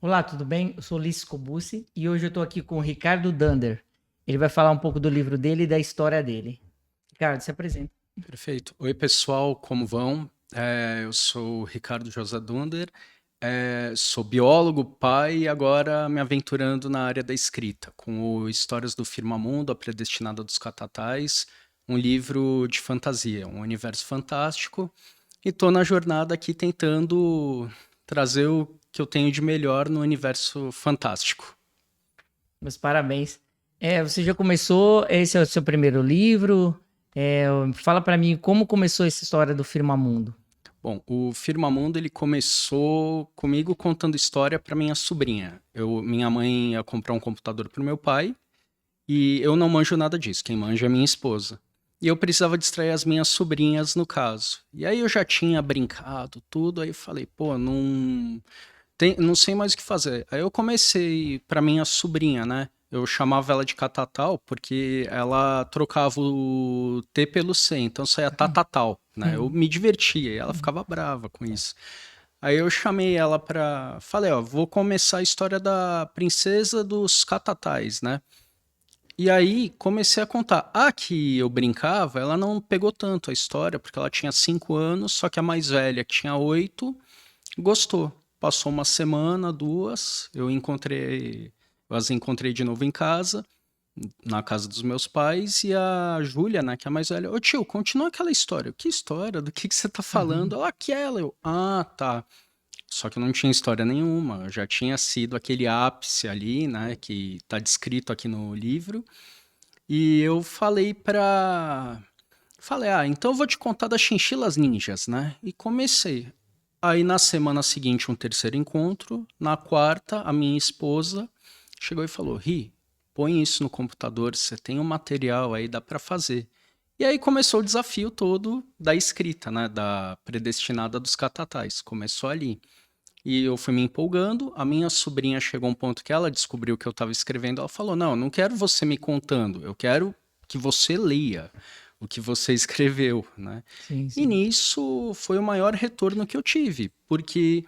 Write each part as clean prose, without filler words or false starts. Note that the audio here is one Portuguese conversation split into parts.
Olá, tudo bem? Eu sou Ulisses Cobucci e hoje eu estou aqui com o Ricardo Dander. Ele vai falar um pouco do livro dele e da história dele. Ricardo, se apresenta. Perfeito. Oi, pessoal, como vão? Eu sou o Ricardo José Dunder, sou biólogo, pai e agora me aventurando na área da escrita, com o Histórias do Firmamundo, A Predestinada dos Catatais, um livro de fantasia, um universo fantástico, e estou na jornada aqui tentando trazer o que eu tenho de melhor no universo fantástico. Meus parabéns. Você já começou? Esse é o seu primeiro livro? Fala para mim como começou essa história do Firmamundo. Bom, o Firmamundo ele começou comigo contando história para minha sobrinha. Minha mãe ia comprar um computador para o meu pai e eu não manjo nada disso. Quem manja é minha esposa. E eu precisava distrair as minhas sobrinhas no caso. E aí eu já tinha brincado tudo, aí eu falei, pô, não sei mais o que fazer. Aí eu comecei para minha sobrinha, né? Eu chamava ela de Catatal porque ela trocava o T pelo C, então saía Tatatal, né? Eu me divertia e ela ficava brava com isso. Aí eu chamei ela pra. Falei, ó, vou começar a história da princesa dos Catatais, né? E aí comecei a contar. A que eu brincava, ela não pegou tanto a história, porque ela tinha 5 anos, só que a mais velha, que tinha 8, gostou. Passou uma semana, duas, eu as encontrei de novo em casa, na casa dos meus pais, e a Júlia, né, que é a mais velha, ô tio, continua aquela história. Que história? Do que você tá falando? Ela, aquela. Tá. Só que eu não tinha história nenhuma, eu já tinha sido aquele ápice ali, né, que tá descrito aqui no livro, e eu falei, então eu vou te contar das chinchilas ninjas, né? E comecei. Aí na semana seguinte, um terceiro encontro. Na quarta, a minha esposa chegou e falou: Ri, põe isso no computador, você tem um material aí, dá pra fazer. E aí começou o desafio todo da escrita, né? Da predestinada dos catatais. Começou ali. E eu fui me empolgando. A minha sobrinha chegou a um ponto que ela descobriu que eu estava escrevendo. Ela falou: Não, eu não quero você me contando, eu quero que você leia o que você escreveu, né? Sim, E sim. nisso foi o maior retorno que eu tive, porque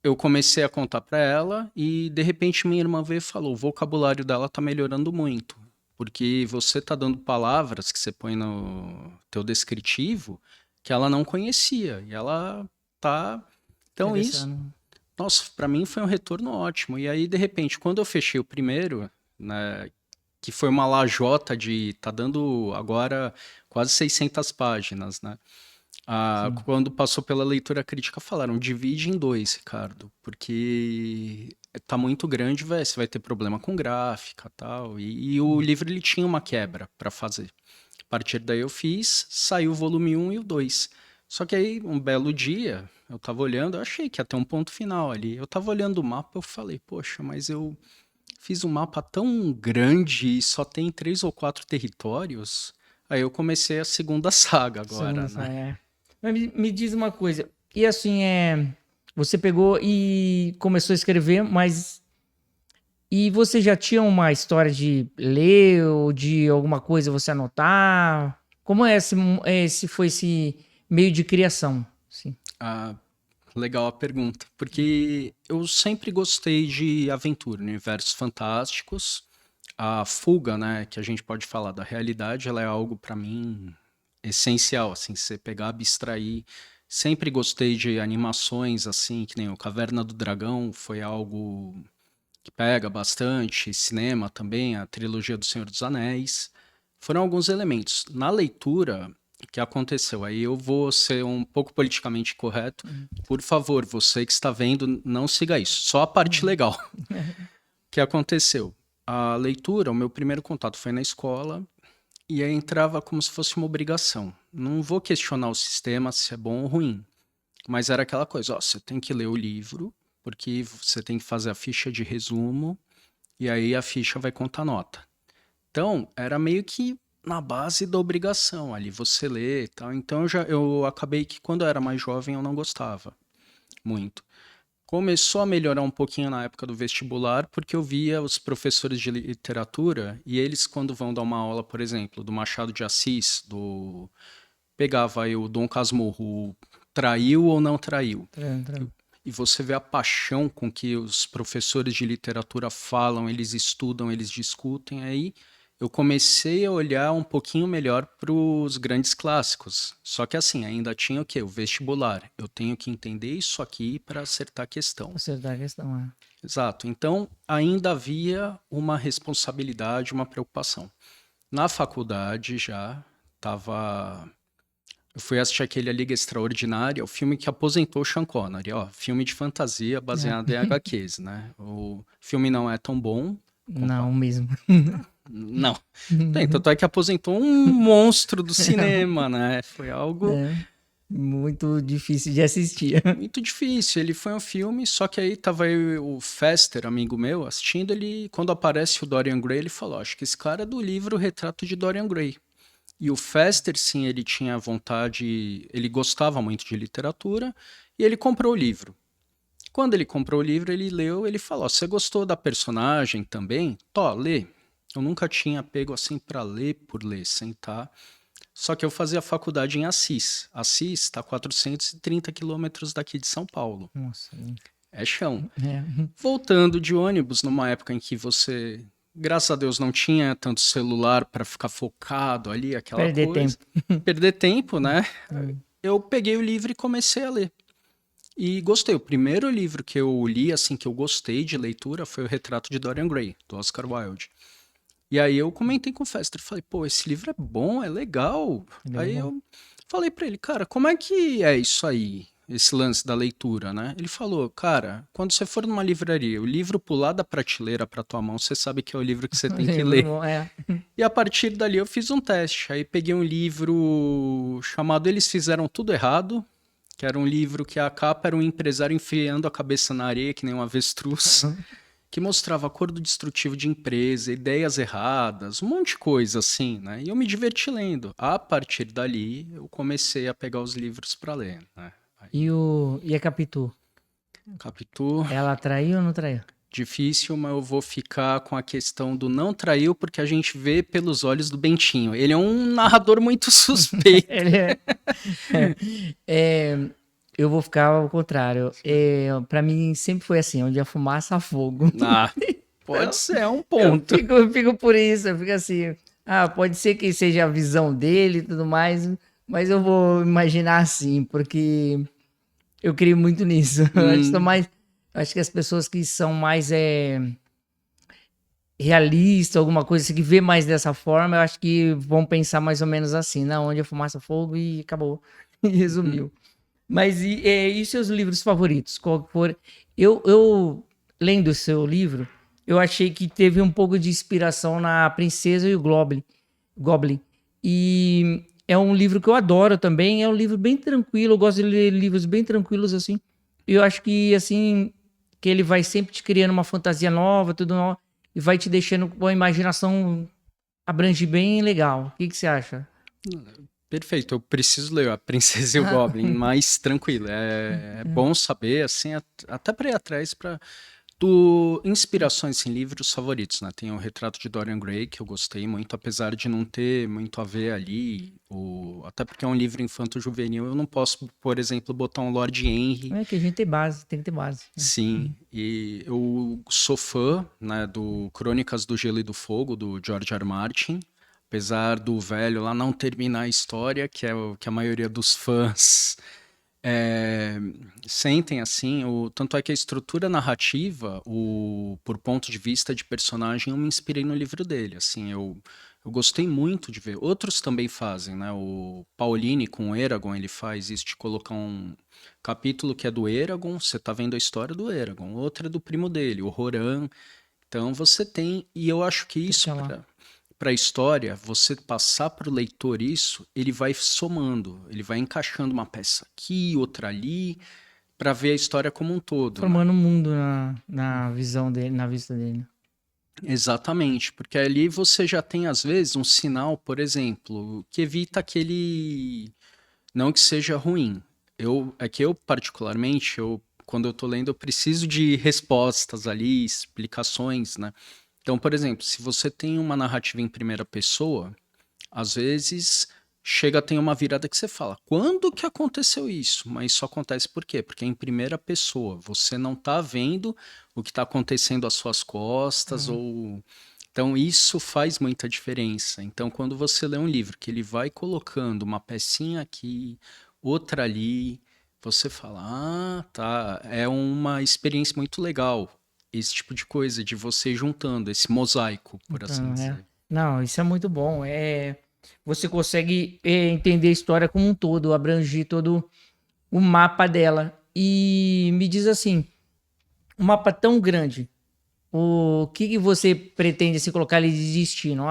eu comecei a contar para ela e de repente minha irmã veio e falou: o vocabulário dela tá melhorando muito, porque você tá dando palavras que você põe no teu descritivo que ela não conhecia e ela tá. Então isso, Interessante. nossa, para mim foi um retorno ótimo. E aí de repente, quando eu fechei o primeiro, né, que foi uma lajota de tá dando agora quase 600 páginas, né? Sim. Quando passou pela leitura crítica, falaram: divide em dois, Ricardo, porque tá muito grande, você vai ter problema com gráfica e tal. E o livro ele tinha uma quebra para fazer. A partir daí eu fiz, saiu o volume um e o 2. Só que aí, um belo dia, eu tava olhando, eu achei que ia ter um ponto final ali. Eu tava olhando o mapa, eu falei, poxa, mas eu fiz um mapa tão grande e só tem 3 ou 4 territórios. Aí eu comecei a segunda saga Segunda agora, né? saga. Mas me diz uma coisa. E assim, você pegou e começou a escrever, mas e você já tinha uma história de ler ou de alguma coisa você anotar? Como é esse foi esse meio de criação? Sim. Ah, legal a pergunta, porque eu sempre gostei de aventura, universos fantásticos. A fuga, né, que a gente pode falar da realidade, ela é algo para mim essencial, assim, você pegar, abstrair. Sempre gostei de animações assim, que nem o Caverna do Dragão, foi algo que pega bastante, cinema também, a trilogia do Senhor dos Anéis. Foram alguns elementos. Na leitura, o que aconteceu? Aí eu vou ser um pouco politicamente correto. Por favor, você que está vendo, não siga isso. Só a parte Uhum. legal. O que aconteceu? A leitura, o meu primeiro contato foi na escola e aí entrava como se fosse uma obrigação. Não vou questionar o sistema se é bom ou ruim, mas era aquela coisa, ó, você tem que ler o livro, porque você tem que fazer a ficha de resumo e aí a ficha vai contar nota. Então, era meio que na base da obrigação ali, você lê e tal. Então, eu acabei que quando eu era mais jovem eu não gostava muito. Começou a melhorar um pouquinho na época do vestibular, porque eu via os professores de literatura e eles, quando vão dar uma aula, por exemplo, do Machado de Assis, pegava aí o Dom Casmurro, traiu ou não traiu. Tranquilo. e você vê a paixão com que os professores de literatura falam, eles estudam, eles discutem, aí eu comecei a olhar um pouquinho melhor para os grandes clássicos. Só que assim, ainda tinha o quê? O vestibular. Eu tenho que entender isso aqui para acertar a questão. Acertar a questão, é. Exato. Então, ainda havia uma responsabilidade, uma preocupação. Na faculdade já estava. Eu fui assistir aquele A Liga Extraordinária, o filme que aposentou o Sean Connery, ó, filme de fantasia baseado em HQs, né? O filme não é tão bom. Não mesmo. Não. Bem, tanto é que aposentou um monstro do cinema, né? Foi algo É, muito difícil de assistir. muito difícil. Ele foi um filme, só que aí tava aí o Fester, amigo meu, assistindo, ele, quando aparece o Dorian Gray, ele falou, acho que esse cara é do livro Retrato de Dorian Gray. E o Fester, sim, ele tinha vontade, ele gostava muito de literatura, e ele comprou o livro. Quando ele comprou o livro, ele leu, ele falou, você gostou da personagem também? Tó, lê. Eu nunca tinha pego assim para ler por ler, sentar. Só que eu fazia faculdade em Assis. Assis está a 430 quilômetros daqui de São Paulo. Nossa. É chão. É. Voltando de ônibus, numa época em que você, graças a Deus, não tinha tanto celular para ficar focado ali, aquela Perder coisa. Perder tempo, né? Eu peguei o livro e comecei a ler. E gostei. O primeiro livro que eu li, assim, que eu gostei de leitura, foi O Retrato de Dorian Gray, do Oscar Wilde. E aí eu comentei com o Fester, falei, pô, esse livro é bom, é legal. Ele é Aí bom. eu falei pra ele, cara, como é que é isso aí, esse lance da leitura, né? Ele falou, cara, quando você for numa livraria, o livro pular da prateleira pra tua mão, você sabe que é o livro que você tem que ler. É. E a partir dali eu fiz um teste. Aí peguei um livro chamado Eles Fizeram Tudo Errado, que era um livro que a capa era um empresário enfiando a cabeça na areia, que nem um avestruz, que mostrava acordo destrutivo de empresa, ideias erradas, um monte de coisa assim, né? E eu me diverti lendo. A partir dali, eu comecei a pegar os livros para ler, né? Aí, E a Capitu? Capitu, Ela traiu ou não traiu? difícil, mas eu vou ficar com a questão do não traiu, porque a gente vê pelos olhos do Bentinho. Ele é um narrador muito suspeito. Ele é. É, eu vou ficar ao contrário. Pra mim sempre foi assim, onde a fumaça há fogo. Ah, pode ser, é um Eu ponto. fico por isso, eu fico assim. Ah, pode ser que seja a visão dele e tudo mais, mas eu vou imaginar assim, porque eu creio muito nisso. Acho que as pessoas que são mais realistas, alguma coisa assim, que vê mais dessa forma, eu acho que vão pensar mais ou menos assim, não, onde a fumaça, fogo e acabou. E resumiu. Mas e seus livros favoritos? Qual que for? Eu, lendo o seu livro, eu achei que teve um pouco de inspiração na Princesa e o Goblin. E é um livro que eu adoro também. É um livro bem tranquilo. Eu gosto de ler livros bem tranquilos assim. E eu acho que assim que ele vai sempre te criando uma fantasia nova, tudo novo, e vai te deixando com a imaginação abrange bem legal. O que você acha? Perfeito, eu preciso ler A Princesa e o Goblin, mais tranquilo. É bom saber, assim, até para ir atrás para inspirações em livros favoritos, né? Tem o Retrato de Dorian Gray, que eu gostei muito, apesar de não ter muito a ver ali, até porque é um livro infanto-juvenil, eu não posso, por exemplo, botar um Lord Henry. É que a gente tem base, tem que ter base. Sim, e eu sou fã, né, do Crônicas do Gelo e do Fogo, do George R. R. Martin, apesar do velho lá não terminar a história, que é o que a maioria dos fãs sentem assim, tanto é que a estrutura narrativa, por ponto de vista de personagem, eu me inspirei no livro dele, assim, eu gostei muito de ver. Outros também fazem, né? O Pauline com o Eragon, ele faz isso de colocar um capítulo que é do Eragon, você tá vendo a história do Eragon, outro é do primo dele, o Roran. Então você tem, e eu acho que isso Fica lá. para a história, você passar para o leitor isso, ele vai somando, ele vai encaixando uma peça aqui, outra ali, para ver a história como um todo, né? Formando um mundo na visão dele, na vista dele. Exatamente, porque ali você já tem, às vezes, um sinal, por exemplo, que evita aquele. Não que seja ruim. É que eu, particularmente, quando eu tô lendo, eu preciso de respostas ali, explicações, né? Então, por exemplo, se você tem uma narrativa em primeira pessoa, às vezes chega, tem uma virada que você fala, quando que aconteceu isso? Mas isso acontece por quê? Porque é em primeira pessoa, você não tá vendo o que está acontecendo às suas costas, Uhum. ou... Então isso faz muita diferença. Então quando você lê um livro que ele vai colocando uma pecinha aqui, outra ali, você fala, ah, tá, é uma experiência muito legal. Esse tipo de coisa, de você juntando esse mosaico, por assim Então, é. dizer. Não, isso é muito bom. Você consegue entender a história como um todo, abranger todo o mapa dela. E me diz assim, um mapa tão grande, o que você pretende se colocar ali de destino?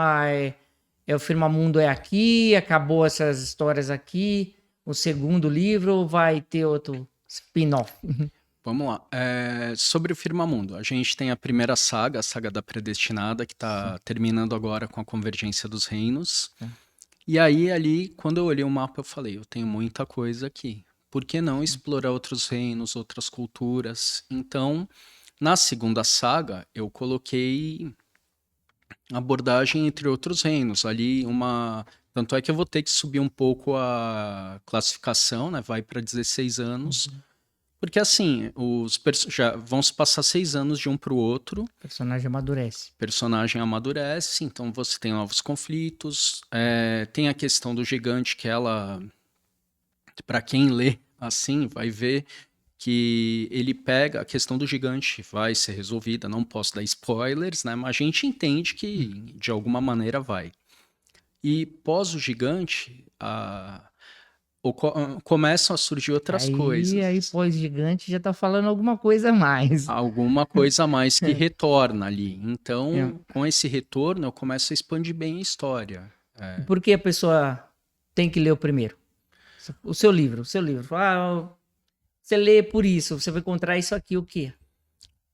O Firmamundo é aqui, acabou essas histórias aqui, o segundo livro ou vai ter outro spin-off? Vamos lá. Sobre o Firmamundo, a gente tem a primeira saga, a saga da Predestinada, que Sim. está terminando agora com a Convergência dos Reinos. Tá. E aí, ali, quando eu olhei o mapa, eu falei, eu tenho muita coisa aqui. Por que não Sim. explorar outros reinos, outras culturas? Então, na segunda saga, eu coloquei abordagem entre outros reinos. Ali, uma... Tanto é que eu vou ter que subir um pouco a classificação, né? Vai para 16 anos. Uhum. Porque assim, já vão se passar 6 anos de um para o outro, O personagem amadurece. o personagem amadurece, então você tem novos conflitos, tem a questão do gigante que ela, para quem lê assim, vai ver que ele pega, a questão do gigante vai ser resolvida, não posso dar spoilers, né, mas a gente entende que de alguma maneira vai. E pós o gigante, começam a surgir outras Aí coisas. pós-gigante já tá falando alguma coisa a mais. Alguma coisa a mais que retorna ali. É. Então, com esse retorno, eu começo a expandir bem a história. E por que a pessoa tem que ler o primeiro? O seu livro, o seu livro. Você lê por isso, você vai encontrar isso aqui, o quê?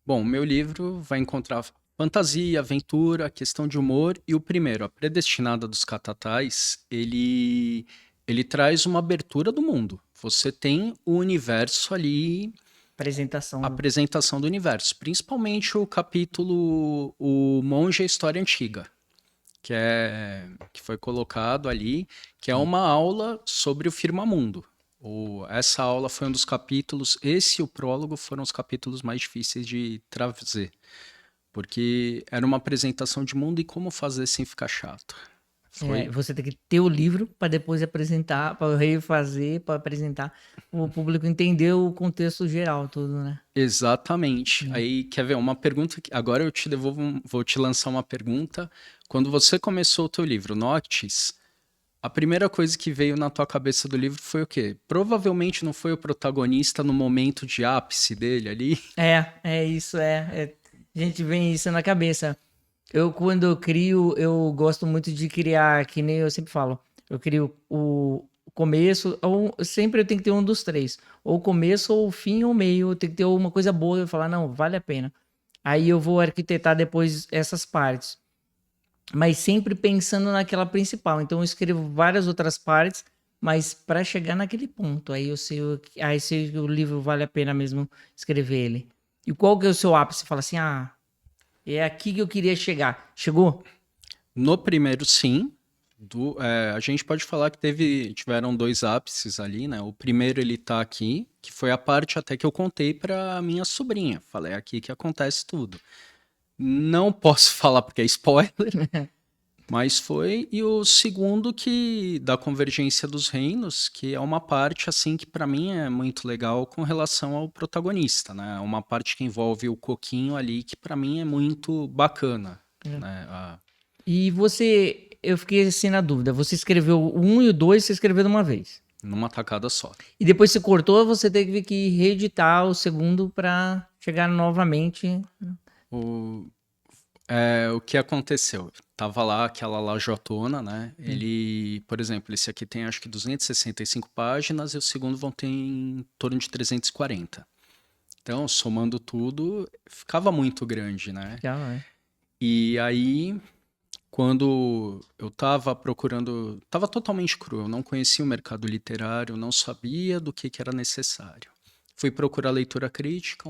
Bom, meu livro vai encontrar fantasia, aventura, questão de humor, e o primeiro, A Predestinada dos Catatais, ele traz uma abertura do mundo. Você tem o universo ali, a Apresentação. apresentação do universo, principalmente o capítulo O Monge e a História Antiga, que foi colocado ali, que é Sim. uma aula sobre o firmamundo. Essa aula foi um dos capítulos, esse e o prólogo foram os capítulos mais difíceis de trazer, porque era uma apresentação de mundo e como fazer sem ficar chato. Foi Você tem que ter o livro para depois apresentar, para refazer, para apresentar, o público entender o contexto geral, tudo, né? exatamente. Hum. Aí, quer ver, uma pergunta, agora eu te devolvo, vou te lançar uma pergunta. Quando você começou o teu livro, Noctis, a primeira coisa que veio na tua cabeça do livro foi o quê? Provavelmente não foi o protagonista no momento de ápice dele ali. É isso, a gente vem isso na cabeça. Quando eu crio, eu gosto muito de criar, que nem eu sempre falo, eu crio o começo, ou sempre eu tenho que ter um dos três, ou o começo, ou o fim, ou o meio, tem que ter uma coisa boa, eu falar, não, vale a pena. Aí eu vou arquitetar depois essas partes, mas sempre pensando naquela principal. Então eu escrevo várias outras partes, mas para chegar naquele ponto, aí sei que o livro vale a pena mesmo escrever ele. E qual que é o seu ápice? Você fala assim, é aqui que eu queria chegar. Chegou? No primeiro, sim. A gente pode falar que tiveram dois ápices ali, né? O primeiro ele tá aqui, que foi a parte até que eu contei pra minha sobrinha. Falei, é aqui que acontece tudo. Não posso falar porque é spoiler, mas foi. E o segundo que da Convergência dos Reinos, que é uma parte assim que pra mim é muito legal com relação ao protagonista, né? Uma parte que envolve o Coquinho ali que pra mim é muito bacana, É. né? E eu fiquei assim na dúvida. Você escreveu o 1 e o 2, você escreveu de uma vez. Numa tacada só. E depois você cortou, você teve que reeditar o segundo para chegar novamente. O, o que aconteceu? Tava lá aquela lajotona, né? Hum. Ele, por exemplo, esse aqui tem acho que 265 páginas e o segundo vão ter em torno de 340. Então, somando tudo, ficava muito grande, né? Já, é. E aí, quando eu tava procurando, tava totalmente cru, eu não conhecia o mercado literário, não sabia do que era necessário. Fui procurar leitura crítica,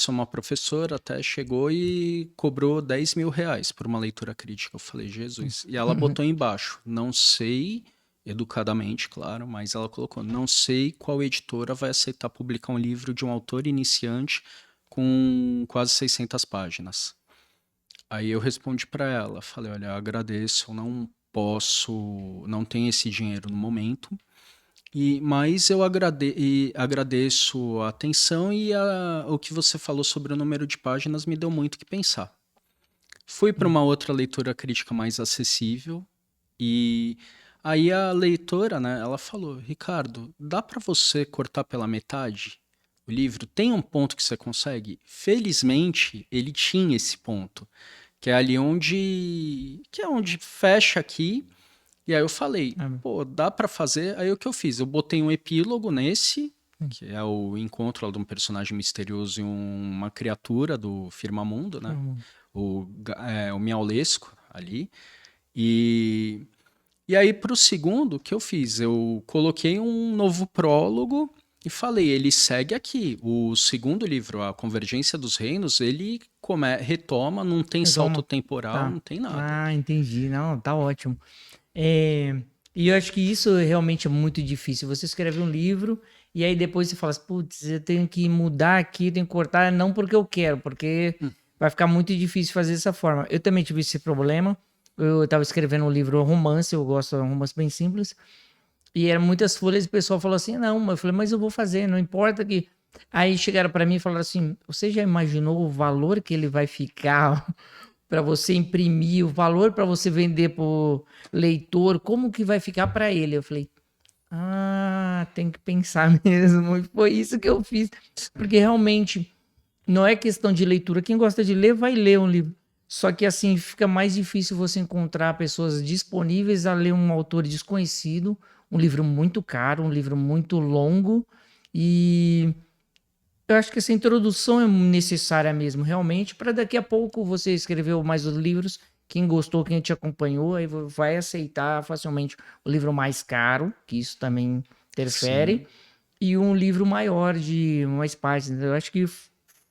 uma professora até chegou e cobrou R$ 10.000 por uma leitura crítica. Eu falei, Jesus. E ela botou embaixo, não sei, educadamente, claro, mas ela colocou, não sei qual editora vai aceitar publicar um livro de um autor iniciante com quase 600 páginas. Aí eu respondi para ela, falei, olha, eu agradeço, eu não posso, não tenho esse dinheiro no momento, mas eu agradeço a atenção e o que você falou sobre o número de páginas me deu muito o que pensar. Fui para uma outra leitura crítica mais acessível e aí a leitora, né, ela falou, Ricardo, dá para você cortar pela metade o livro? Tem um ponto que você consegue? Felizmente, ele tinha esse ponto, que é ali que é onde fecha aqui. E aí eu falei, pô, dá pra fazer? Aí o que eu fiz? Eu botei um epílogo nesse, que é o encontro lá de um personagem misterioso e uma criatura do Firmamundo, né? O Miaulesco ali. E aí pro segundo, o que eu fiz? Eu coloquei um novo prólogo e falei, ele segue aqui. O segundo livro, A Convergência dos Reinos, ele retoma, não tem salto temporal, não tem nada. Ah, entendi. Não, tá ótimo. E eu acho que isso realmente é muito difícil. Você escreve um livro e aí depois você fala assim, putz, eu tenho que mudar aqui, tenho que cortar, não porque eu quero, porque vai ficar muito difícil fazer dessa forma. Eu também tive esse problema. Eu estava escrevendo um livro romance, eu gosto de um romance bem simples, e eram muitas folhas e o pessoal falou assim, não, eu falei, mas eu vou fazer, não importa que... Aí chegaram para mim e falaram assim, você já imaginou o valor que ele vai ficar para você imprimir, o valor para você vender pro leitor, como que vai ficar para ele? Eu falei, tem que pensar mesmo. E foi isso que eu fiz, porque realmente não é questão de leitura. Quem gosta de ler vai ler um livro. Só que assim fica mais difícil você encontrar pessoas disponíveis a ler um autor desconhecido, um livro muito caro, um livro muito longo, e eu acho que essa introdução é necessária mesmo, realmente, para daqui a pouco você escrever mais os livros. Quem gostou, quem te acompanhou, aí vai aceitar facilmente o livro mais caro, que isso também interfere, Sim. e um livro maior, de mais páginas. Eu acho que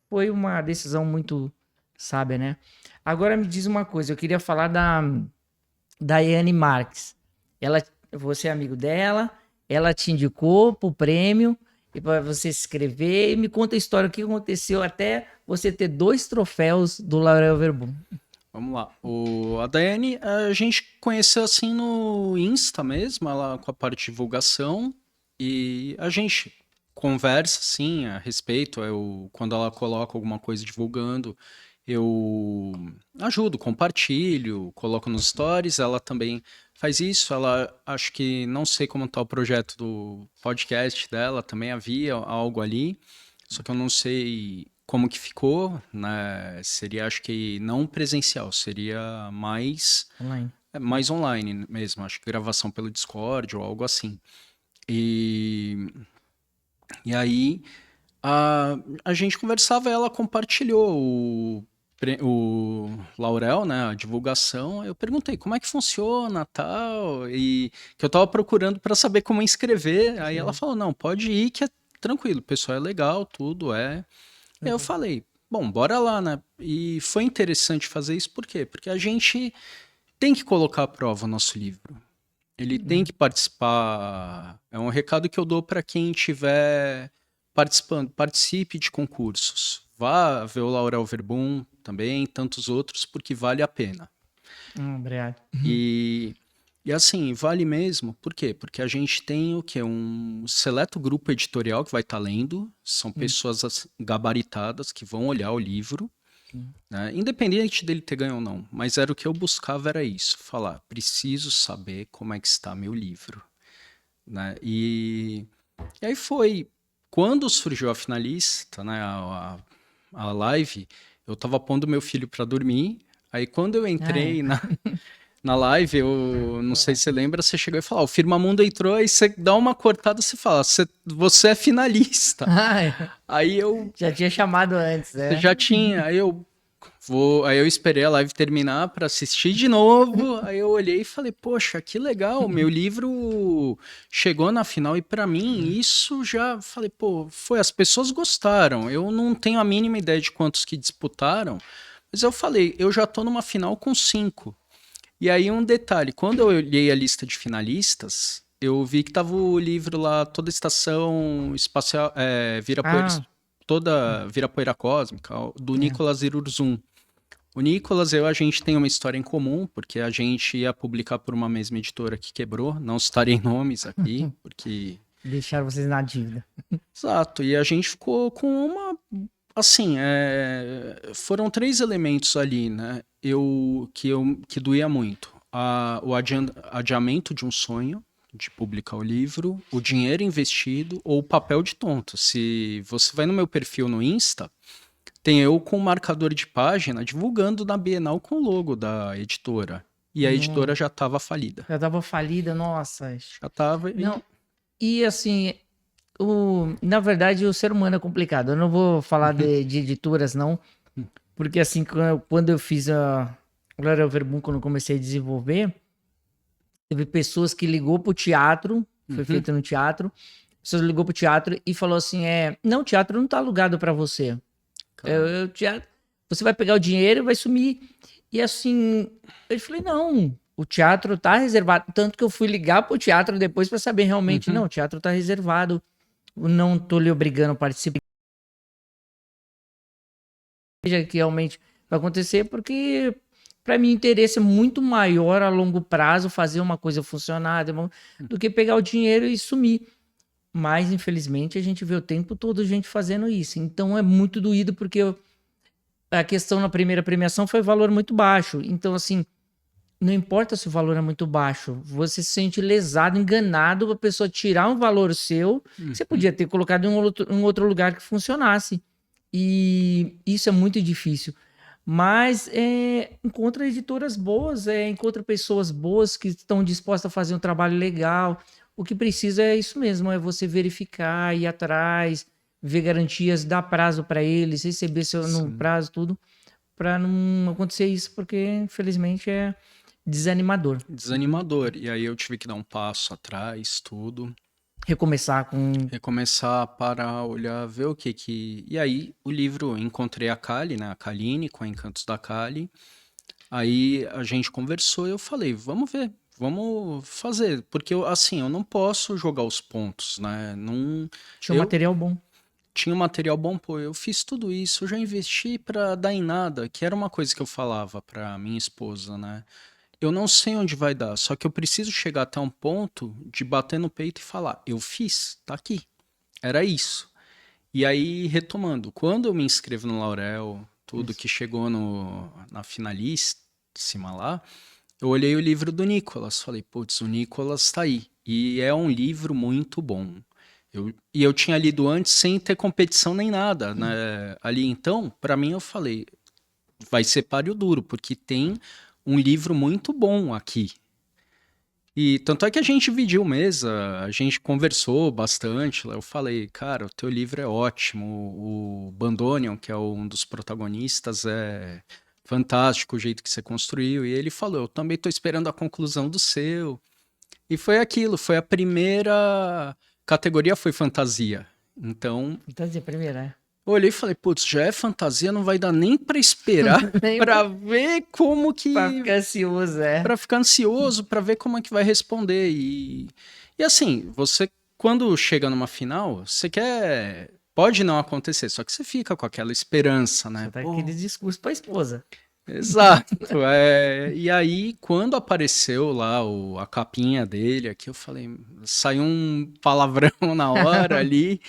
foi uma decisão muito sábia, né? Agora me diz uma coisa, eu queria falar da Yane Marques. Você é amigo dela, ela te indicou pro prêmio, e para você se inscrever, e me conta a história, o que aconteceu até você ter 2 troféus do Laurel Verbum. Vamos lá. A Daiane, a gente conheceu assim no Insta mesmo, ela com a parte de divulgação, e a gente conversa assim a respeito. Quando ela coloca alguma coisa divulgando, eu ajudo, compartilho, coloco nos stories, ela também faz isso. Ela, acho que, não sei como está o projeto do podcast dela, também havia algo ali, só que eu não sei como que ficou, né? Seria, acho que não presencial, seria mais online mesmo, acho que gravação pelo Discord ou algo assim. E aí a gente conversava, ela compartilhou o Laurel, né, a divulgação. Eu perguntei como é que funciona, tal, e que eu tava procurando para saber como inscrever. Aí ela falou, não, pode ir que é tranquilo, o pessoal é legal, tudo é. Aí eu falei, bom, bora lá, né? E foi interessante fazer isso, por quê? Porque a gente tem que colocar à prova o nosso livro. Ele tem que participar. É um recado que eu dou para quem estiver participando. Participe de concursos. Vá ver o Laurel Verbum também, tantos outros, porque vale a pena. Obrigado. E assim, vale mesmo. Por quê? Porque a gente tem o quê? Um seleto grupo editorial que vai estar lendo. São pessoas gabaritadas que vão olhar o livro. Né? Independente dele ter ganho ou não. Mas era o que eu buscava, era isso. Falar, preciso saber como é que está meu livro. Né? E aí foi. Quando surgiu a finalista, né, a live, eu tava pondo meu filho para dormir. Aí quando eu entrei na live, eu não sei se você lembra, você chegou e falou, o Firmamundo entrou, aí você dá uma cortada e você fala, você é finalista. Aí eu... Já tinha chamado antes, né? Já tinha, aí eu Aí eu esperei a live terminar para assistir de novo. Aí eu olhei e falei, poxa, que legal, meu livro chegou na final e para mim isso já, falei, pô, as pessoas gostaram. Eu não tenho a mínima ideia de quantos que disputaram, mas eu falei, eu já tô numa final com 5. E aí um detalhe, quando eu olhei a lista de finalistas, eu vi que tava o livro lá, Toda Estação Espacial, Ah, Toda Virapoeira Cósmica, do é. Nicolas Irurzum. O Nicolas e eu, a gente tem uma história em comum, porque a gente ia publicar por uma mesma editora que quebrou, não citarei nomes aqui, porque... Deixaram vocês na dívida. Exato, e a gente ficou com uma... Assim, foram 3 elementos ali, né, que doía muito. O adiamento de um sonho, de publicar o livro, o dinheiro investido ou o papel de tonto. Se você vai no meu perfil no Insta, tem eu com o marcador de página divulgando na Bienal com o logo da editora. E a editora Não, já estava falida. já tava falida, nossa. Já estava Não, e... e assim, na verdade, o ser humano é complicado. Eu não vou falar de editoras, não, porque assim, quando eu fiz a Glória Verbum, quando eu comecei a desenvolver, teve pessoas que ligou pro teatro, foi Uhum, feito no teatro, pessoas ligou pro teatro e falou assim, não, o teatro não tá alugado para você. cara. O teatro, você vai pegar o dinheiro e vai sumir. E assim, eu falei, não, o teatro tá reservado. Tanto que eu fui ligar pro teatro depois para saber realmente, não, Uhum, o teatro tá reservado. Eu não tô lhe obrigando a participar. Veja que realmente vai acontecer, porque para mim o interesse é muito maior a longo prazo fazer uma coisa funcionar do que pegar o dinheiro e sumir. Mas, infelizmente, a gente vê o tempo todo gente fazendo isso. Então é muito doído, porque a questão na primeira premiação foi valor muito baixo. Então, assim, não importa se o valor é muito baixo, você se sente lesado, enganado, a pessoa tirar um valor seu, que você uhum. podia ter colocado em um outro lugar que funcionasse. E isso é muito difícil. Mas encontra editoras boas, encontra pessoas boas que estão dispostas a fazer um trabalho legal. O que precisa é isso mesmo, é você verificar, ir atrás, ver garantias, dar prazo para eles, receber seu, no Sim. prazo, tudo, para não acontecer isso, porque infelizmente é desanimador. Desanimador. E aí eu tive que dar um passo atrás, tudo. Recomeçar com. Recomeçar para olhar, ver o que que... E aí o livro, encontrei a Kali, né? A Kaline, com Encantos da Kali. Aí a gente conversou e eu falei, vamos ver, vamos fazer. Porque, assim, eu não posso jogar os pontos, né? Não... Tinha um Eu material bom. tinha um material bom, pô, eu fiz tudo isso, eu já investi para dar em nada, que era uma coisa que eu falava para minha esposa, né? Eu não sei onde vai dar, só que eu preciso chegar até um ponto de bater no peito e falar, eu fiz, tá aqui. Era isso. E aí, retomando, quando eu me inscrevo no Laurel, tudo Isso. que chegou na finalíssima lá, eu olhei o livro do Nicolas, falei, putz, o Nicolas tá aí. E é um livro muito bom. E eu tinha lido antes sem ter competição nem nada, né? Ali então, para mim eu falei, vai ser páreo duro, porque tem um livro muito bom aqui. E tanto é que a gente dividiu mesa, a gente conversou bastante. Eu falei, cara, o teu livro é ótimo. O Bandonion, que é um dos protagonistas, é fantástico o jeito que você construiu. E ele falou, eu também estou esperando a conclusão do seu. E foi aquilo, foi a primeira categoria, foi fantasia. Então, Fantasia primeira, né? eu olhei e falei, putz, já é fantasia, não vai dar nem para esperar Nem para ver como pra que ficar ansioso, é. para ficar ansioso para ver como é que vai responder. E assim, você, quando chega numa final, você quer. Pode não acontecer, só que você fica com aquela esperança, Você né? tá com Pô, aquele discurso pra esposa. exato. E aí, quando apareceu lá a capinha dele aqui, eu falei, saiu um palavrão na hora ali,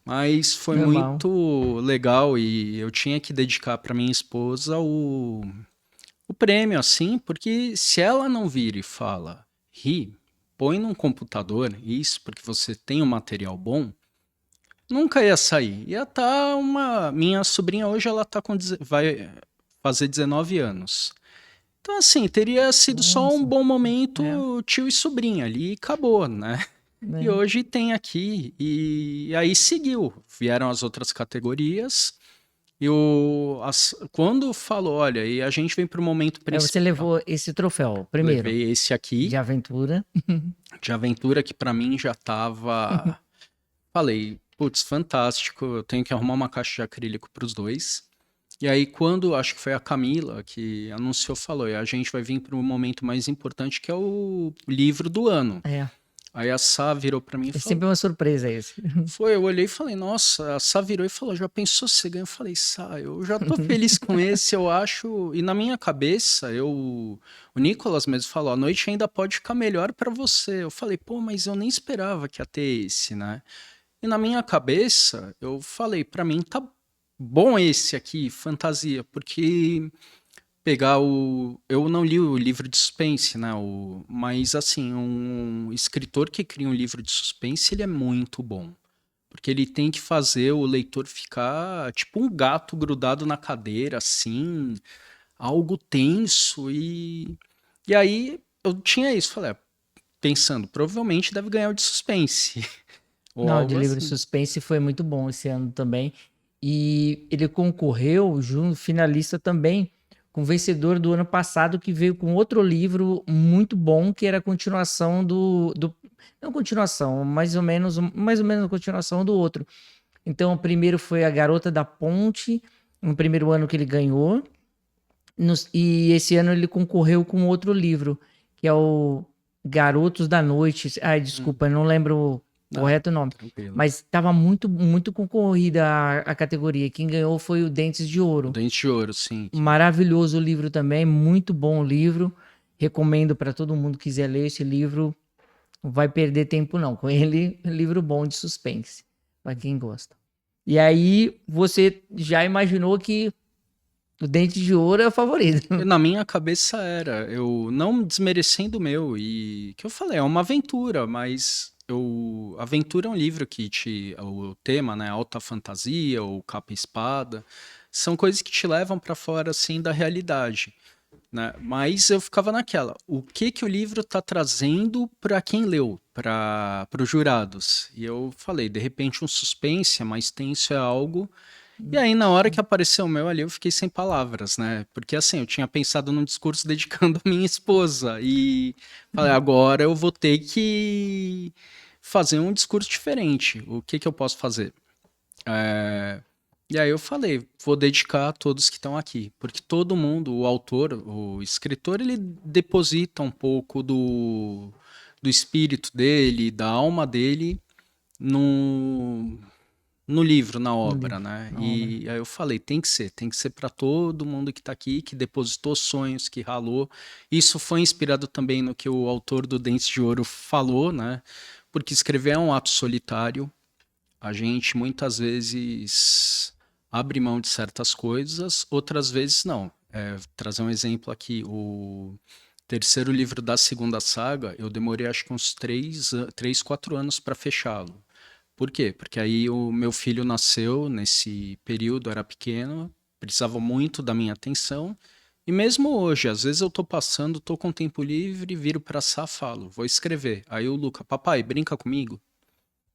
mas foi Normal. muito legal e eu tinha que dedicar para minha esposa o prêmio, assim, porque se ela não vira e fala, Ri, põe num computador isso, porque você tem um material bom, nunca ia sair. Ia estar uma. Minha sobrinha hoje, ela tá com. Vai fazer 19 anos. Então, assim, teria sido só um Nossa. bom É, momento tio e sobrinha ali e acabou, né? E né? hoje tem aqui. E aí seguiu. Vieram as outras categorias. E quando falou, olha, e a gente vem pro momento Aí você principal, levou esse troféu, primeiro, levei esse aqui, de aventura. de aventura, que pra mim já tava. Falei, putz, fantástico, eu tenho que arrumar uma caixa de acrílico pros dois. E aí, quando acho que foi a Camila que anunciou, falou, e a gente vai vir para o momento mais importante, que é o livro do ano. É, Aí a Sá virou para mim e é falou, sempre uma surpresa esse. eu olhei e falei, nossa, a Sá virou e falou, já pensou se você ganha? Eu falei, Sá, eu já tô feliz com esse, eu acho, e na minha cabeça, o Nicolas mesmo falou, a noite ainda pode ficar melhor para você. Eu falei, pô, mas eu nem esperava que ia ter esse, né? E na minha cabeça, eu falei, pra mim tá bom esse aqui, fantasia, porque pegar o. Eu não li o livro de suspense, né? Mas, assim, um escritor que cria um livro de suspense, ele é muito bom. Porque ele tem que fazer o leitor ficar tipo um gato grudado na cadeira, assim, algo tenso. E aí eu tinha isso, falei, pensando, provavelmente deve ganhar o de suspense, ou Não, de algo livro de assim. suspense foi muito bom esse ano também. E ele concorreu, junto, finalista também, com o vencedor do ano passado, que veio com outro livro muito bom, que era a continuação não continuação, mais ou menos a continuação do outro. Então, o primeiro foi A Garota da Ponte, no primeiro ano que ele ganhou. E esse ano ele concorreu com outro livro, que é o Garotos da Noite. Ai, Hum, desculpa, eu não lembro o ah, correto nome. tranquilo. Mas estava muito, muito concorrida a categoria. Quem ganhou foi o Dentes de O Ouro. Dente de Ouro, sim. Maravilhoso o livro também, muito bom o livro. Recomendo para todo mundo que quiser ler esse livro. Não vai perder tempo não. Com ele, livro bom de suspense, para quem gosta. E aí, você já imaginou que o Dente de Ouro é o favorito. Na minha cabeça era, eu não desmerecendo o meu, e que eu falei, é uma aventura, mas aventura é um livro que o tema, né, alta fantasia ou capa e espada, são coisas que te levam para fora assim da realidade, né? Mas eu ficava naquela, o que que o livro tá trazendo para quem leu, para os jurados? E eu falei, de repente um suspense é mais tenso, é algo. E aí, na hora que apareceu o meu ali, eu fiquei sem palavras, né? Porque assim, eu tinha pensado num discurso dedicando a minha esposa. E falei, agora eu vou ter que fazer um discurso diferente. O que que eu posso fazer? É, E aí eu falei, vou dedicar a todos que estão aqui. Porque todo mundo, o autor, o escritor, ele deposita um pouco do espírito dele, da alma dele no, no livro, na No obra, livro, né? na obra. E aí eu falei, tem que ser para todo mundo que tá aqui, que depositou sonhos, que ralou. Isso foi inspirado também no que o autor do Dentes de Ouro falou, né? Porque escrever é um ato solitário. A gente muitas vezes abre mão de certas coisas, outras vezes não. Trazer um exemplo aqui, o terceiro livro da segunda saga, eu demorei acho que uns 4 anos para fechá-lo. Por quê? Porque aí o meu filho nasceu nesse período, era pequeno, precisava muito da minha atenção. E mesmo hoje, às vezes eu tô passando, tô com tempo livre, viro pra Sá, falo, vou escrever. Aí o Luca, papai, brinca comigo?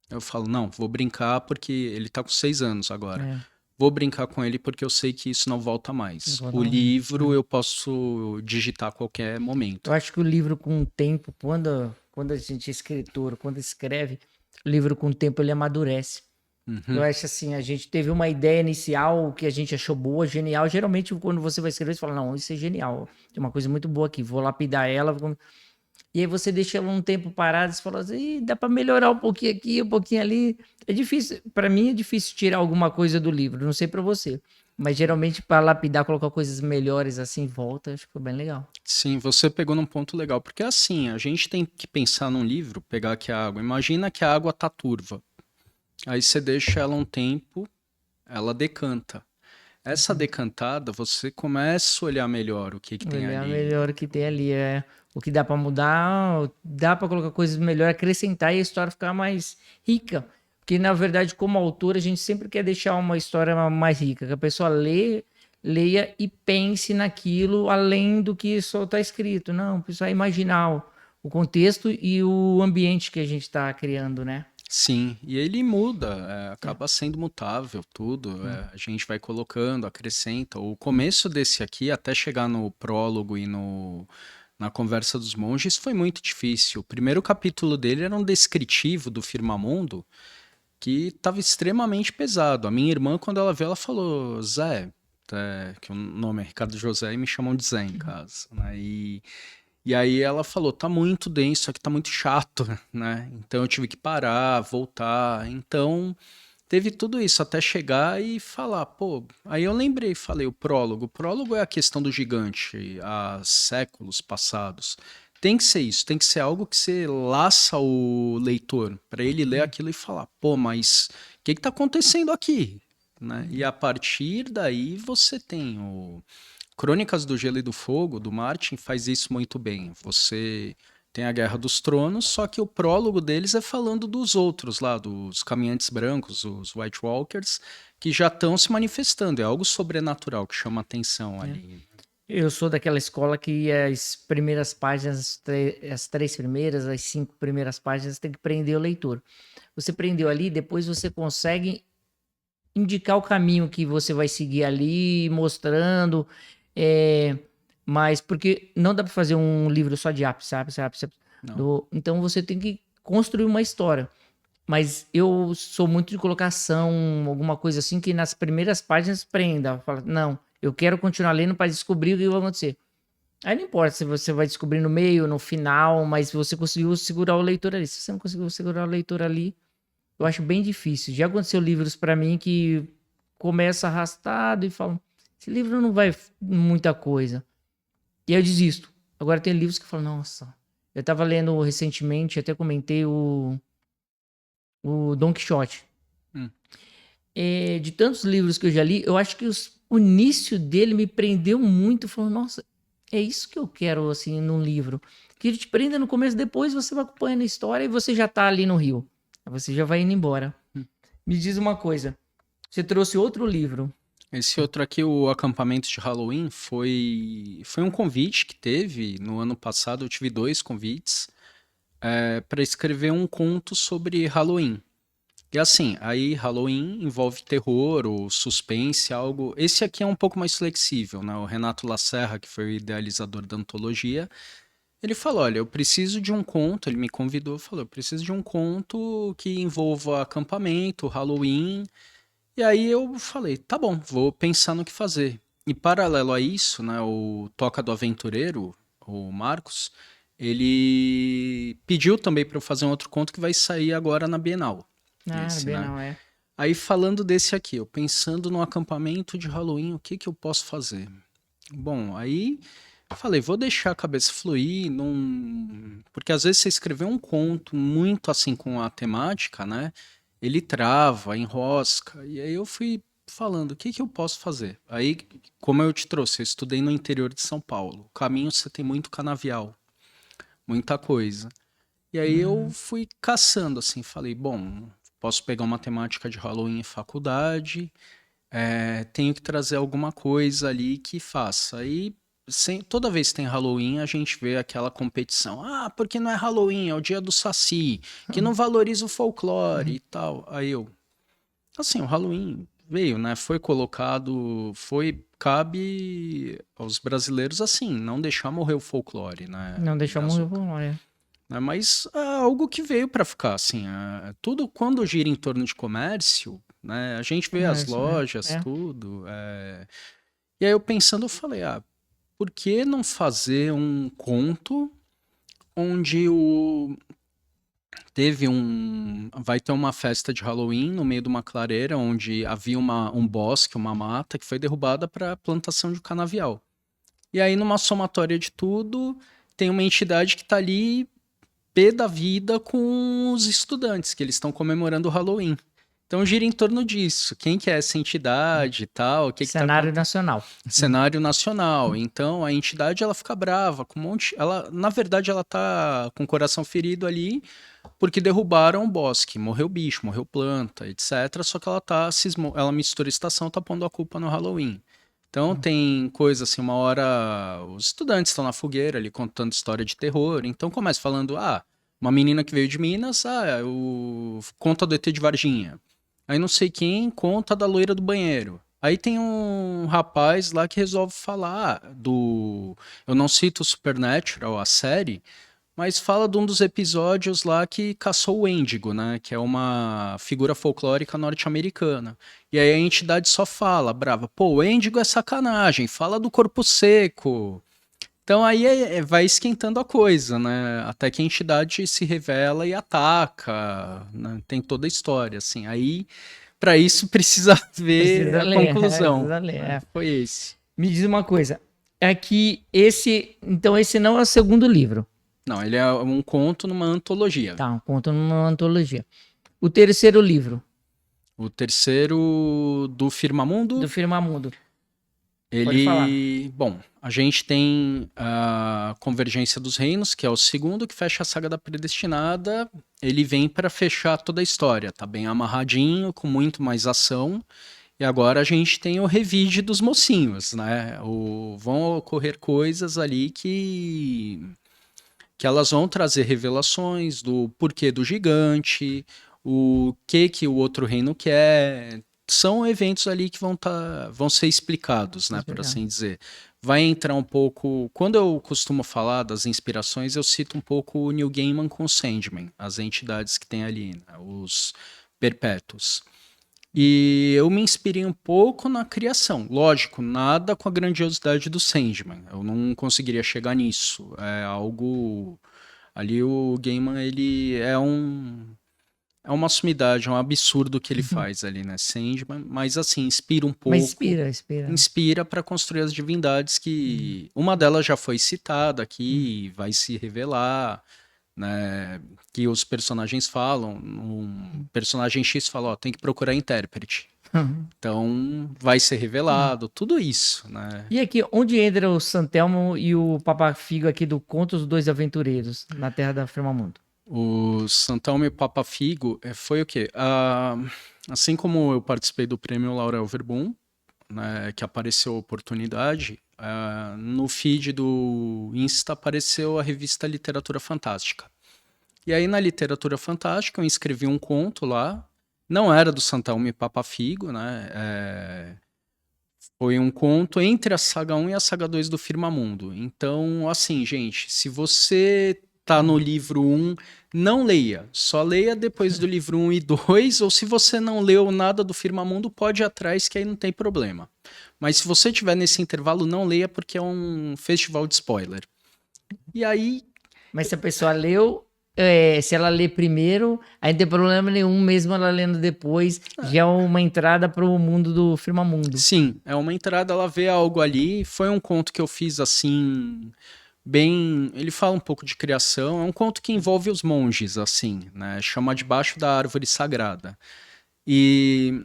Eu falo, não, vou brincar porque ele tá com 6 anos agora. É, Vou brincar com ele porque eu sei que isso não volta não mais. vou O dar um- livro eu posso digitar a qualquer Eu momento. acho que o livro com o tempo, quando a gente é escritor, quando escreve, o livro com o tempo ele amadurece. Eu Uhum. acho assim, a gente teve uma ideia inicial que a gente achou boa, genial. Geralmente, quando você vai escrever, você fala, não, isso é genial. Tem uma coisa muito boa aqui, vou lapidar ela. E aí você deixa ela um tempo parado e fala assim, "Ih, dá para melhorar um pouquinho aqui, um pouquinho ali. É difícil, para mim é difícil tirar alguma coisa do livro, não sei para você. Mas geralmente para lapidar, colocar coisas melhores assim em volta, acho que foi bem legal. Sim, você pegou num ponto legal, porque assim, a gente tem que pensar num livro, pegar aqui a água. Imagina que a água tá turva. Aí você deixa ela um tempo, ela decanta. Essa decantada, você começa a olhar melhor o que que tem Ele é ali. melhor que tem ali, é o que dá para mudar, dá para colocar coisas melhores, acrescentar e a história ficar mais rica. Porque na verdade, como autor, a gente sempre quer deixar uma história mais rica, que a pessoa leia e pense naquilo além do que só está escrito. Não, a pessoa imaginar o contexto e o ambiente que a gente está criando, né? Sim, e ele muda, acaba sendo mutável tudo, Hum. a gente vai colocando, acrescenta. O começo desse aqui, até chegar no prólogo e na Conversa dos Monges, foi muito difícil. O primeiro capítulo dele era um descritivo do Firmamundo que estava extremamente pesado. A minha irmã, quando ela viu, ela falou, Zé, que o nome é Ricardo José e me chamam de Zé em casa, né? E aí ela falou, tá muito denso, isso aqui tá muito chato, né? Então eu tive que parar, voltar. Então teve tudo isso até chegar e falar, pô. Aí eu lembrei, falei, o prólogo. O prólogo é a questão do gigante há séculos passados. Tem que ser isso, tem que ser algo que você laça o leitor para ele ler aquilo e falar, pô, mas o que tá acontecendo aqui? Né? E a partir daí você tem o Crônicas do Gelo e do Fogo, do Martin, faz isso muito bem. Você tem a Guerra dos Tronos, só que o prólogo deles é falando dos outros lá, dos caminhantes brancos, os White Walkers, que já estão se manifestando. É algo sobrenatural que chama atenção É. ali. Eu sou daquela escola que as primeiras páginas, as 3 primeiras, as 5 primeiras páginas, tem que prender o leitor. Você prendeu ali, depois você consegue indicar o caminho que você vai seguir ali, mostrando. é, mas porque não dá para fazer um livro só de ápice, sabe? Não. Então você tem que construir uma história. Mas eu sou muito de colocação, alguma coisa assim, que nas primeiras páginas prenda. Fala, não, eu quero continuar lendo para descobrir o que vai acontecer. Aí não importa se você vai descobrir no meio, no final, mas você conseguiu segurar o leitor ali. Se você não conseguiu segurar o leitor ali, eu acho bem difícil. Já aconteceu livros para mim que começa arrastado e falam, esse livro não vai muita coisa. E aí eu desisto. Agora tem livros que falam, nossa, eu tava lendo recentemente, até comentei o Don Quixote. Hum. De tantos livros que eu já li, eu acho que o início dele me prendeu muito. Falando, nossa, é isso que eu quero, assim, num livro. Que ele te prenda no começo, depois você vai acompanhando a história e você já tá ali no rio. Você já vai indo embora. Me diz uma coisa. Você trouxe outro livro. Esse outro aqui, o Acampamento de Halloween, foi um convite que teve no ano passado. Eu tive 2 convites para escrever um conto sobre Halloween. E assim, aí Halloween envolve terror ou suspense, algo. Esse aqui é um pouco mais flexível, né? O Renato Lacerra, que foi o idealizador da antologia, ele falou: olha, eu preciso de um conto. Ele me convidou, falou: eu preciso de um conto que envolva acampamento, Halloween. E aí eu falei: tá bom, vou pensar no que fazer. E paralelo a isso, né? O Toca do Aventureiro, o Marcos, ele pediu também para eu fazer um outro conto que vai sair agora na Bienal. Ah, Esse, bem né? não, é. Aí falando desse aqui, eu pensando no acampamento de Halloween, o que que eu posso fazer? Bom, aí falei, vou deixar a cabeça fluir, porque às vezes você escrever um conto muito assim com a temática, né? Ele trava, enrosca, e aí eu fui falando, o que que eu posso fazer? Aí, como eu te trouxe, eu estudei no interior de São Paulo. O caminho você tem muito canavial, muita coisa. E aí eu fui caçando, assim, falei, bom, posso pegar uma temática de Halloween em faculdade, tenho que trazer alguma coisa ali que faça. Aí, toda vez que tem Halloween, a gente vê aquela competição. Ah, porque não é Halloween, é o dia do Saci, que não valoriza o folclore e tal. Aí eu, assim, o Halloween veio, né? Foi colocado, cabe aos brasileiros, assim, não deixar morrer o folclore, né? Não deixar morrer, Brazuca, é. né? Mas é algo que veio para ficar, assim, tudo quando gira em torno de comércio, né? A gente vê as Comércio, lojas, é. tudo. E aí eu pensando, eu falei, por que não fazer um conto onde vai ter uma festa de Halloween no meio de uma clareira onde havia um bosque, uma mata que foi derrubada para plantação de canavial. E aí numa somatória de tudo, tem uma entidade que está ali pé da vida com os estudantes, que eles estão comemorando o Halloween. Então gira em torno disso. Quem que é essa entidade e tal? O que que tá Cenário acontecendo? nacional. Cenário nacional. Então a entidade ela fica brava com um monte. Na verdade, ela tá com o coração ferido ali porque derrubaram o bosque. Morreu bicho, morreu planta, etc. Só que ela mistura estação, tá pondo a culpa no Halloween. Então tem coisa assim, uma hora os estudantes estão na fogueira ali contando história de terror. Então começa falando, Uma menina que veio de Minas, o conta do ET de Varginha. Aí não sei quem conta da loira do banheiro. Aí tem um rapaz lá que resolve falar do. Eu não cito o Supernatural, a série, mas fala de um dos episódios lá que caçou o Wendigo, né? Que é uma figura folclórica norte-americana. E aí a entidade só fala, brava, pô, o Wendigo é sacanagem, fala do corpo seco. Então aí vai esquentando a coisa, né? Até que a entidade se revela e ataca, né? Tem toda a história, assim. Aí, para isso, precisa ver Precisa a ler, conclusão, precisa ler. né? Foi esse. Me diz uma coisa. É que esse. Então, esse não é o segundo livro. Não, ele é um conto numa antologia. Tá, um conto numa antologia. O terceiro livro, O terceiro do do Firmamundo, Firmamundo. Pode falar. bom, a gente tem a Convergência dos Reinos, que é o segundo que fecha a saga da Predestinada. Ele vem para fechar toda a história, tá bem amarradinho, com muito mais ação. E agora a gente tem o revide dos mocinhos, né? Vão ocorrer coisas ali que elas vão trazer revelações do porquê do gigante, o que o outro reino quer. São eventos ali que vão ser explicados, né, por assim dizer. Vai entrar um pouco. Quando eu costumo falar das inspirações, eu cito um pouco o Neil Gaiman com o Sandman, as entidades que tem ali, né, os perpétuos. E eu me inspirei um pouco na criação. Lógico, nada com a grandiosidade do Sandman. Eu não conseguiria chegar nisso. É algo. Ali o Gaiman, ele é uma sumidade, é um absurdo o que ele faz ali, né? Sandman, mas assim, inspira um Mas pouco. inspira. Inspira para construir as divindades que. Uma delas já foi citada aqui, vai se revelar, né? Que os personagens falam. Um personagem X fala, ó, tem que procurar intérprete. Então vai ser revelado, tudo isso, né? E aqui, onde entra o Santelmo e o Papa Figo aqui do Conto dos Dois Aventureiros, na Terra da Firmamundo? O Santelmo e o Papa Figo foi o quê? Assim como eu participei do prêmio Laurel Verbum, né, que apareceu a oportunidade, no feed do Insta apareceu a revista Literatura Fantástica. E aí na Literatura Fantástica eu escrevi um conto lá, não era do Santelmo e Papa Figo, né? Foi um conto entre a saga 1 e a saga 2 do Firmamundo. Então, assim, gente, se você tá no livro 1, não leia. Só leia depois do livro 1 e 2, ou se você não leu nada do Firmamundo, pode ir atrás, que aí não tem problema. Mas se você tiver nesse intervalo, não leia, porque é um festival de spoiler. E aí, Mas se a pessoa leu, se ela lê primeiro, aí não tem problema nenhum, mesmo ela lendo depois, já é uma entrada para o mundo do Firmamundo. sim, é uma entrada, ela vê algo ali. Foi um conto que eu fiz assim, bem. Ele fala um pouco de criação. É um conto que envolve os monges, assim, né? Chama Debaixo da Árvore Sagrada. E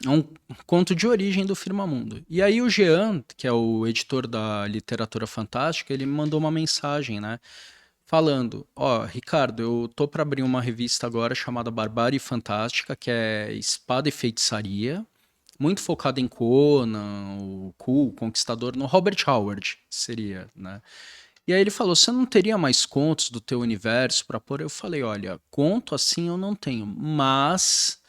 é um conto de origem do Firmamundo. E aí o Jean, que é o editor da Literatura Fantástica, ele me mandou uma mensagem, né? Falando, ó, Ricardo, eu tô para abrir uma revista agora chamada Barbárie Fantástica, que é espada e feitiçaria, muito focada em Conan, o Ku, o Conquistador, no Robert Howard seria, né? E aí ele falou, você não teria mais contos do teu universo para pôr? Eu falei, olha, conto assim eu não tenho, mas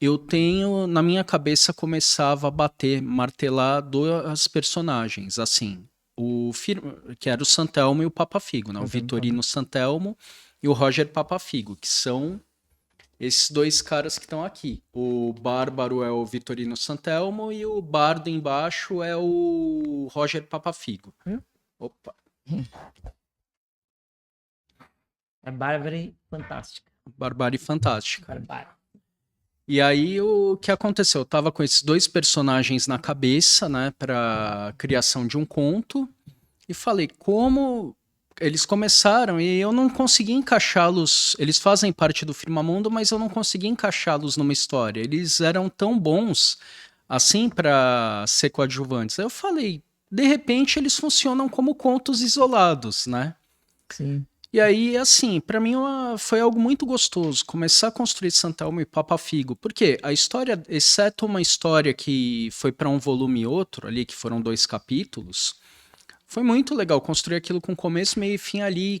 eu tenho, na minha cabeça começava a bater, martelar duas personagens, assim, que era o Santelmo e o Papa Figo, né? O Vitorino Santelmo e o Roger Papa Figo, que são esses dois caras que estão aqui. O Bárbaro é o Vitorino Santelmo e o Bardo embaixo é o Roger Papa Figo. Opa. É Bárbara Fantástica. Barbárie Fantástica. Bárbara. E aí o que aconteceu? Eu tava com esses dois personagens na cabeça, né, para criação de um conto, e falei como eles começaram e eu não consegui encaixá-los. Eles fazem parte do Firmamundo, mas eu não consegui encaixá-los numa história. Eles eram tão bons assim para ser coadjuvantes. Aí eu falei, de repente eles funcionam como contos isolados, né? Sim. E aí, assim, pra mim foi algo muito gostoso começar a construir Santelmo e Papa Figo. Porque a história, exceto uma história que foi pra um volume e outro, ali, que foram 2 capítulos, Foi muito legal construir aquilo com começo, meio e fim ali,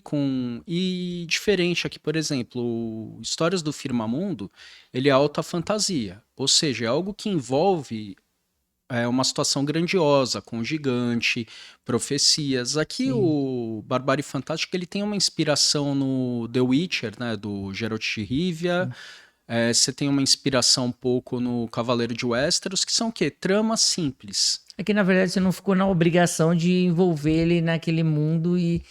e diferente aqui, por exemplo, Histórias do Firmamundo, ele é alta fantasia, ou seja, é algo que envolve uma situação grandiosa, com gigante, profecias. Aqui Sim. o Barbárie Fantástica ele tem uma inspiração no The Witcher, né, do Geralt de Rivia. Você tem uma inspiração um pouco no Cavaleiro de Westeros, que são o quê? Tramas simples. É que, na verdade, você não ficou na obrigação de envolver ele naquele mundo e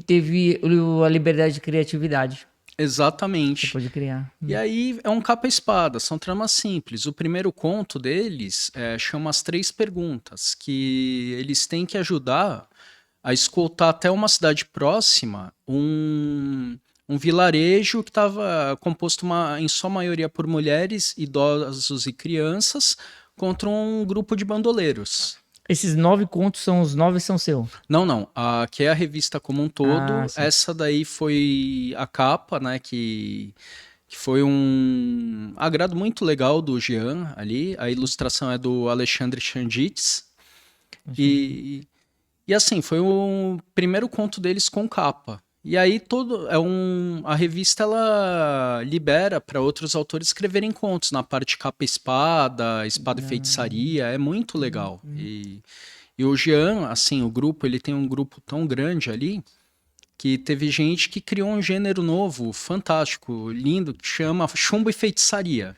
teve a liberdade de criatividade. Você Exatamente. pode criar. E aí é um capa-espada, são tramas simples. O primeiro conto deles chama As Três Perguntas, que eles têm que ajudar a escoltar até uma cidade próxima um vilarejo que estava composto em sua maioria por mulheres, idosos e crianças, contra um grupo de bandoleiros. Esses 9 contos são os 9 são seu. Não. Aqui é a revista como um todo. Sim. Essa daí foi a capa, né? Que foi um agrado muito legal do Jean ali. A ilustração é do Alexandre Chandits. E assim, foi o primeiro conto deles com capa. E aí a revista ela libera para outros autores escreverem contos na parte capa espada e feitiçaria, é muito legal. E o Jean, assim, o grupo, ele tem um grupo tão grande ali que teve gente que criou um gênero novo, fantástico, lindo, que chama chumbo e feitiçaria.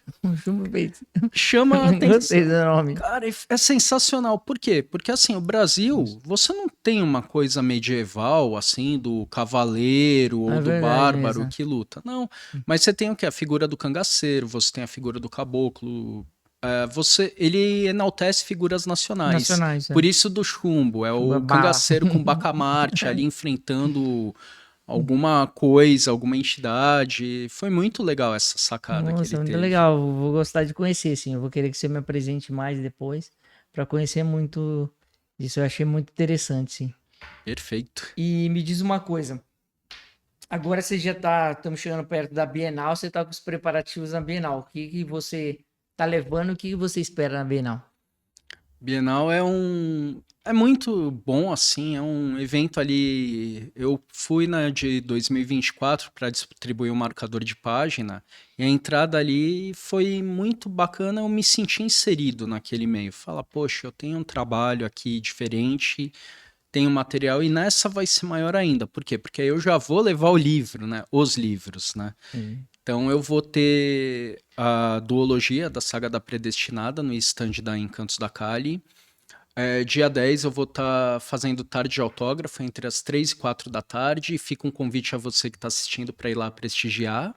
Chama a Gostei atenção. do nome. Cara, é sensacional. Por quê? Porque, assim, o Brasil, você não tem uma coisa medieval, assim, do cavaleiro ou É do verdade bárbaro mesmo. que luta. Não. Mas você tem o quê? A figura do cangaceiro, você tem a figura do caboclo. Ele enaltece figuras nacionais. Nacionais, Por isso do chumbo. É o Bala. cangaceiro com bacamarte ali enfrentando alguma coisa, alguma entidade. Foi muito legal essa sacada que ele Nossa, muito teve. legal. Vou gostar de conhecer, sim. Eu vou querer que você me apresente mais depois para conhecer muito disso. Eu achei muito interessante, sim. Perfeito. E me diz uma coisa. Agora você já estamos chegando perto da Bienal, você está com os preparativos da Bienal. O que você está levando, o que você espera na Bienal? Bienal é muito bom, assim, é um evento ali. Eu fui na de 2024 para distribuir um marcador de página, e a entrada ali foi muito bacana, eu me senti inserido naquele meio. Fala, poxa, eu tenho um trabalho aqui diferente, tenho material, e nessa vai ser maior ainda. Por quê? Porque aí eu já vou levar o livro, né? Os livros, né? Então eu vou ter a duologia da Saga da Predestinada no stand da Encantos da Kali. Dia 10 eu vou estar fazendo tarde de autógrafo entre as 3 e 4 da tarde. Fica um convite a você que está assistindo para ir lá prestigiar.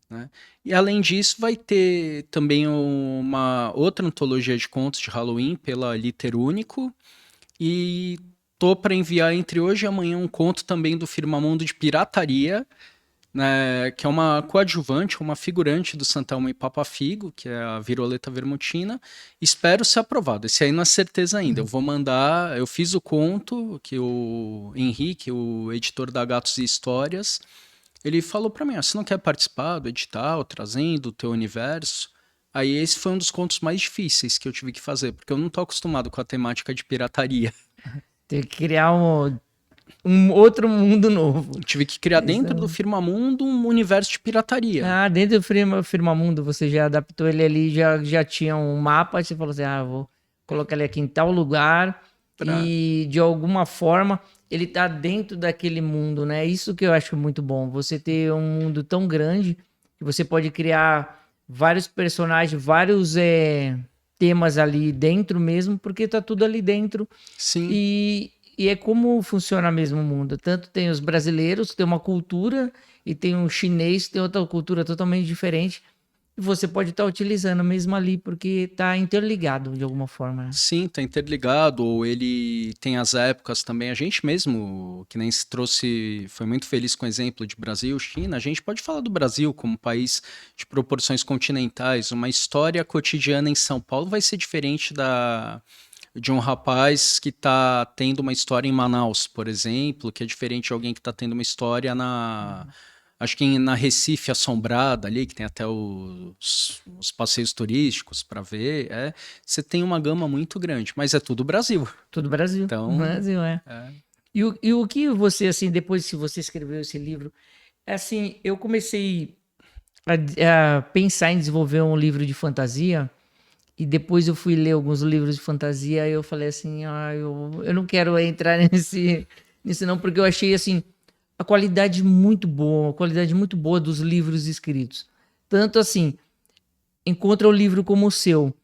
Né? E além disso, vai ter também uma outra antologia de contos de Halloween pela Literúnico. E tô para enviar entre hoje e amanhã um conto também do Firmamundo de Pirataria, né, que é uma coadjuvante, uma figurante do Santelmo e Papa Figo, que é a Viroleta Vermutina. Espero ser aprovado. Esse aí não é certeza ainda. Eu vou mandar. Eu fiz o conto que o Henrique, o editor da Gatos e Histórias, ele falou para mim: você não quer participar do edital, trazendo o teu universo? Aí esse foi um dos contos mais difíceis que eu tive que fazer, porque eu não tô acostumado com a temática de pirataria. Tem que criar um outro mundo novo. Eu tive que criar dentro do Firmamundo um universo de pirataria. Dentro do Firmamundo você já adaptou ele ali, já tinha um mapa, você falou assim, vou colocar ele aqui em tal lugar e de alguma forma ele tá dentro daquele mundo, né? Isso que eu acho muito bom, você ter um mundo tão grande que você pode criar vários personagens, vários temas ali dentro mesmo, porque tá tudo ali dentro. Sim. E é como funciona mesmo o mundo. Tanto tem os brasileiros, que tem uma cultura, e tem um chinês, que tem outra cultura totalmente diferente. E você pode estar utilizando mesmo ali, porque está interligado de alguma forma. Né? Sim, tá interligado. Ou ele tem as épocas também. A gente mesmo, que nem se trouxe, foi muito feliz com o exemplo de Brasil, China. A gente pode falar do Brasil como país de proporções continentais. Uma história cotidiana em São Paulo vai ser diferente de um rapaz que está tendo uma história em Manaus, por exemplo, que é diferente de alguém que está tendo uma história acho que na Recife Assombrada ali, que tem até os passeios turísticos para ver. Você tem uma gama muito grande, mas é tudo Brasil. Tudo Brasil. Então, Brasil, E o que você, assim, depois que você escreveu esse livro, assim, eu comecei a pensar em desenvolver um livro de fantasia, e depois eu fui ler alguns livros de fantasia e eu falei assim, eu não quero entrar nisso não, porque eu achei, assim, a qualidade muito boa dos livros escritos. Tanto assim, encontra o livro como o seu,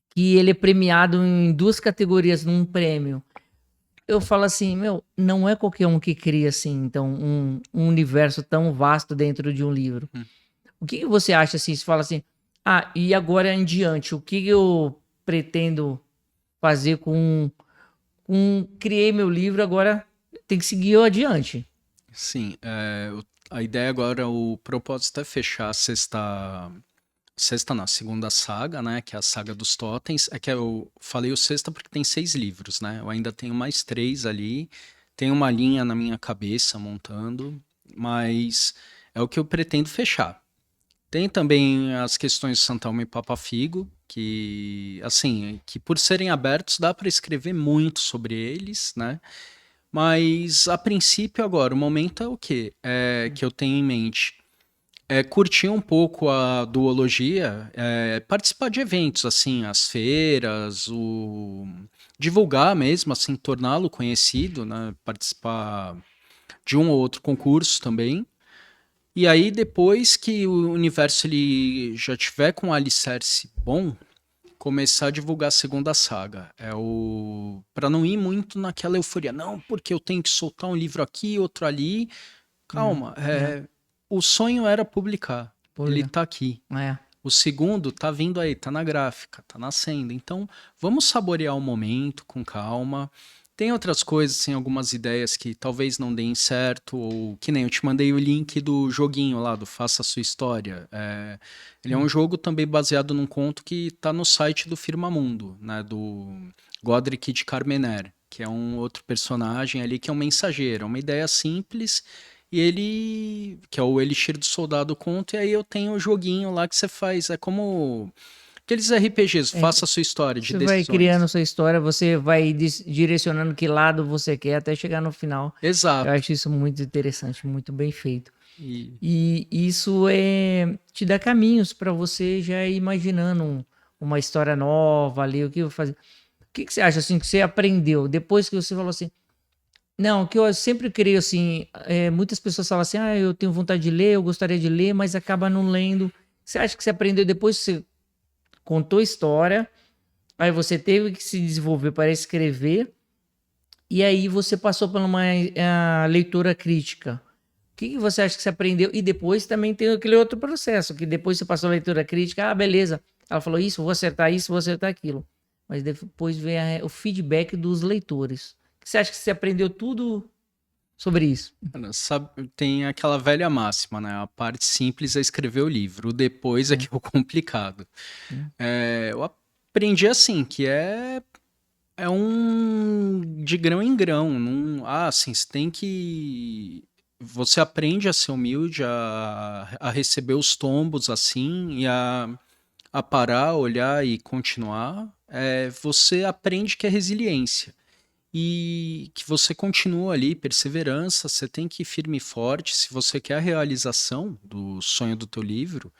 que ele é premiado em 2 categorias num prêmio. Eu falo assim, meu, não é qualquer um que cria, assim, então, um universo tão vasto dentro de um livro. Hum. O que você acha, assim, você fala assim, e agora em diante, o que eu pretendo fazer criei meu livro, agora tem que seguir eu adiante. Sim, a ideia agora, o propósito é fechar a segunda saga, né, que é a saga dos totens. É que eu falei o sexta porque tem 6 livros, né? Eu ainda tenho mais 3 ali. Tem uma linha na minha cabeça montando, mas é o que eu pretendo fechar. Tem também as questões de Sant'Elmo e Papa Figo, que, assim, que por serem abertos dá para escrever muito sobre eles, né? Mas a princípio agora, o momento é o quê? Que eu tenho em mente curtir um pouco a duologia, participar de eventos, assim, as feiras, divulgar mesmo, assim, torná-lo conhecido, né? Participar de um ou outro concurso também. E aí, depois que o universo ele já tiver com um alicerce bom, começar a divulgar a segunda saga. Para não ir muito naquela euforia. Não, porque eu tenho que soltar um livro aqui, outro ali. Calma. O sonho era publicar. Ele tá aqui. O segundo tá vindo aí, tá na gráfica, tá nascendo. Então, vamos saborear o momento com calma. Tem outras coisas, assim, algumas ideias que talvez não deem certo, ou que nem eu te mandei o link do joguinho lá, do Faça a Sua História. Ele é um jogo também baseado num conto que tá no site do Firmamundo, né, do Godric de Carmener, que é um outro personagem ali que é um mensageiro. É uma ideia simples, e ele, que é o Elixir do Soldado Conto, e aí eu tenho o joguinho lá que você faz, é como aqueles RPGs, faça a sua história de Você vai decisões. criando sua história, você vai direcionando que lado você quer até chegar no final. Exato. Eu acho isso muito interessante, muito bem feito. E isso te dá caminhos para você já ir imaginando uma história nova ali, o que eu vou fazer. O que você acha assim que você aprendeu depois que você falou assim? Não, que eu sempre creio assim, muitas pessoas falam assim, eu tenho vontade de ler, eu gostaria de ler, mas acaba não lendo. Você acha que você aprendeu depois que você contou história, aí você teve que se desenvolver para escrever, e aí você passou por uma leitura crítica. O que você acha que você aprendeu? E depois também tem aquele outro processo, que depois você passou a leitura crítica, beleza, ela falou isso, vou acertar aquilo. Mas depois vem o feedback dos leitores. O que você acha que você aprendeu tudo sobre isso? Sabe, tem aquela velha máxima, né? A parte simples é escrever o livro, o depois é que é o complicado. Eu aprendi assim, que é de grão em grão. Assim, você tem que... Você aprende a ser humilde, a receber os tombos assim, e a parar, olhar e continuar. Você aprende que é resiliência. E que você continua ali, perseverança, você tem que ir firme e forte. Se você quer a realização do sonho do teu livro,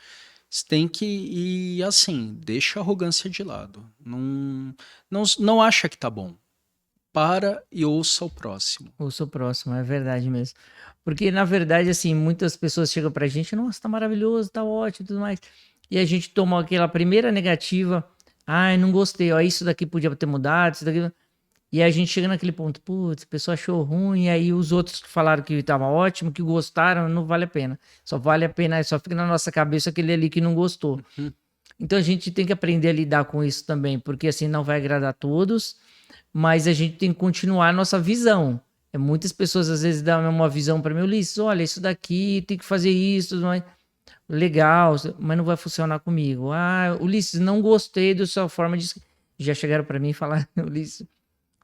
você tem que ir assim, deixa a arrogância de lado. Não acha que tá bom. Para e ouça o próximo. Ouça o próximo, é verdade mesmo. Porque, na verdade, assim, muitas pessoas chegam pra gente, nossa, tá maravilhoso, tá ótimo e tudo mais. E a gente toma aquela primeira negativa, não gostei, isso daqui podia ter mudado, isso daqui... E a gente chega naquele ponto, putz, a pessoa achou ruim, e aí os outros que falaram que estava ótimo, que gostaram, não vale a pena. Só vale a pena, só fica na nossa cabeça aquele ali que não gostou. Então a gente tem que aprender a lidar com isso também, porque assim não vai agradar a todos, mas a gente tem que continuar a nossa visão. Muitas pessoas às vezes dão uma visão para mim, Ulisses, olha, isso daqui tem que fazer isso, mas... legal, mas não vai funcionar comigo. Ulisses, não gostei da sua forma de... Já chegaram para mim e falaram, Ulisses,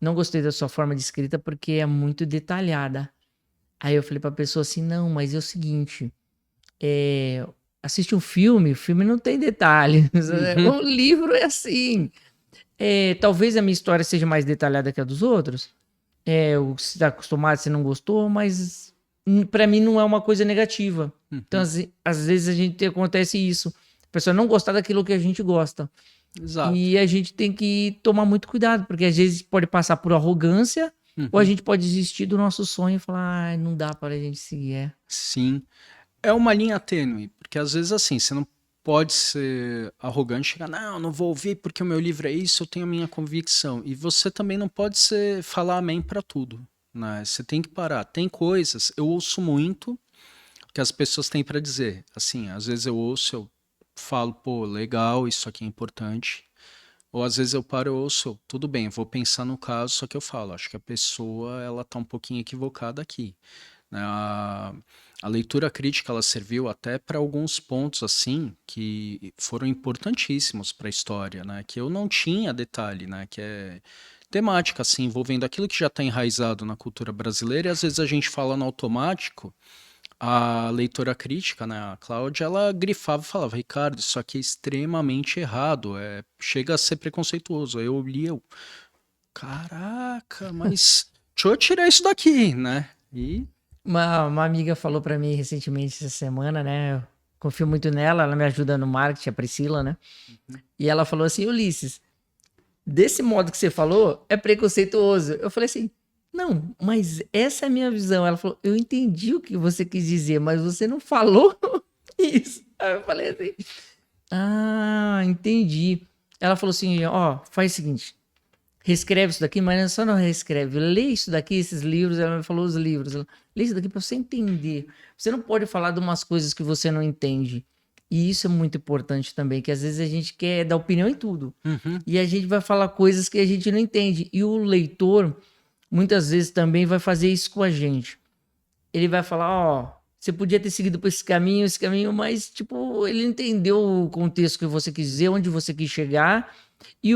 não gostei da sua forma de escrita porque é muito detalhada. Aí eu falei pra pessoa assim, não, mas é o seguinte, assiste um filme, o filme não tem detalhes, um livro é assim. Talvez a minha história seja mais detalhada que a dos outros, você tá acostumado, você não gostou, mas pra mim não é uma coisa negativa. Então, Uhum. às vezes acontece isso. A pessoa não gostar daquilo que a gente gosta. Exato. E a gente tem que tomar muito cuidado, porque às vezes pode passar por arrogância, ou a Uhum. gente pode desistir do nosso sonho e falar, ah, não dá para a gente seguir. Sim. É uma linha tênue, porque às vezes assim, você não pode ser arrogante e chegar, não, não vou ouvir porque o meu livro é isso, eu tenho a minha convicção. E você também não pode falar amém para tudo, né? Você tem que parar. Tem coisas, eu ouço muito que as pessoas têm para dizer. Assim, às vezes eu ouço, eu falo, pô, legal, isso aqui é importante. Ou às vezes eu paro e ouço, tudo bem, vou pensar no caso, só que eu falo, acho que a pessoa ela tá um pouquinho equivocada aqui, né? A leitura crítica ela serviu até para alguns pontos assim que foram importantíssimos para a história, né? Que eu não tinha detalhe, né? Que é temática assim envolvendo aquilo que já está enraizado na cultura brasileira e às vezes a gente fala no automático. A leitora crítica, né, a Cláudia, ela grifava e falava, Ricardo, isso aqui é extremamente errado, chega a ser preconceituoso. Aí eu li, caraca, mas deixa eu tirar isso daqui, né? E Uma amiga falou para mim recentemente essa semana, né? Eu confio muito nela, ela me ajuda no marketing, a Priscila, né? E ela falou assim, Ulisses, desse modo que você falou, é preconceituoso. Eu falei assim, não, mas essa é a minha visão. Ela falou, eu entendi o que você quis dizer, mas você não falou isso. Aí eu falei assim, ah, entendi. Ela falou assim, ó, faz o seguinte, reescreve isso daqui, mas não só não reescreve, lê isso daqui, esses livros, ela me falou os livros, lê isso daqui para você entender. Você não pode falar de umas coisas que você não entende. E isso é muito importante também, que às vezes a gente quer dar opinião em tudo. uhum, E a gente vai falar coisas que a gente não entende. E o leitor, muitas vezes, também vai fazer isso com a gente. Ele vai falar, ó, você podia ter seguido por esse caminho, mas, tipo, ele entendeu o contexto que você quis dizer, onde você quis chegar e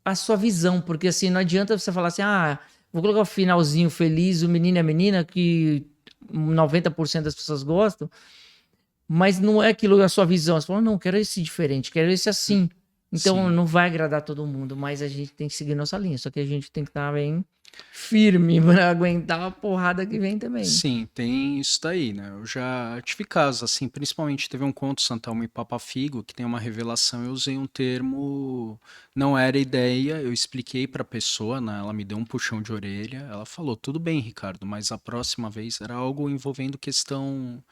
a sua visão. Porque, assim, não adianta você falar assim, ah, vou colocar o finalzinho feliz, o menino e a menina, que 90% das pessoas gostam, mas não é aquilo a sua visão. Você fala, não, quero esse diferente, quero esse assim. Então sim. não vai agradar todo mundo, mas a gente tem que seguir nossa linha. Só que a gente tem que estar bem firme para aguentar a porrada que vem também. Sim, tem isso daí, né? Eu já tive casos, assim, principalmente teve um conto Santelmo e Papa Figo, que tem uma revelação, eu usei um termo, não era ideia, eu expliquei pra pessoa, né? Ela me deu um puxão de orelha, ela falou, tudo bem, Ricardo, mas a próxima vez era algo envolvendo questão,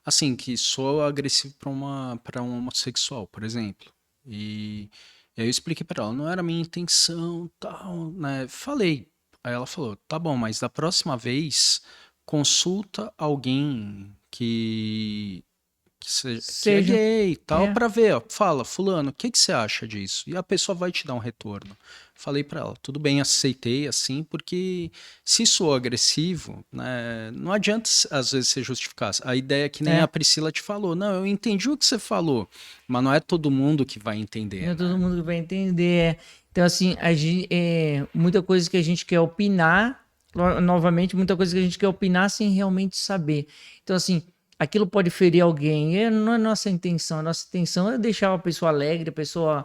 assim, que sou agressivo para um homossexual, por exemplo. E aí eu expliquei pra ela, não era minha intenção, tal, né? Falei. Aí ela falou, tá bom, mas da próxima vez consulta alguém que é Seja, gay e tal, é. pra ver, ó, fala, fulano, o que que você acha disso? E a pessoa vai te dar um retorno. Falei pra ela, tudo bem, aceitei assim, porque se sou agressivo, né, não adianta às vezes você justificar. A ideia é que nem a É, Priscila te falou, não, eu entendi o que você falou, mas não é todo mundo que vai não entender, é todo né? mundo que vai entender. Então, assim, muita coisa que a gente quer opinar, novamente, muita coisa que a gente quer opinar sem realmente saber. Então, assim, aquilo pode ferir alguém. Não é nossa intenção. A nossa intenção é deixar a pessoa alegre, a pessoa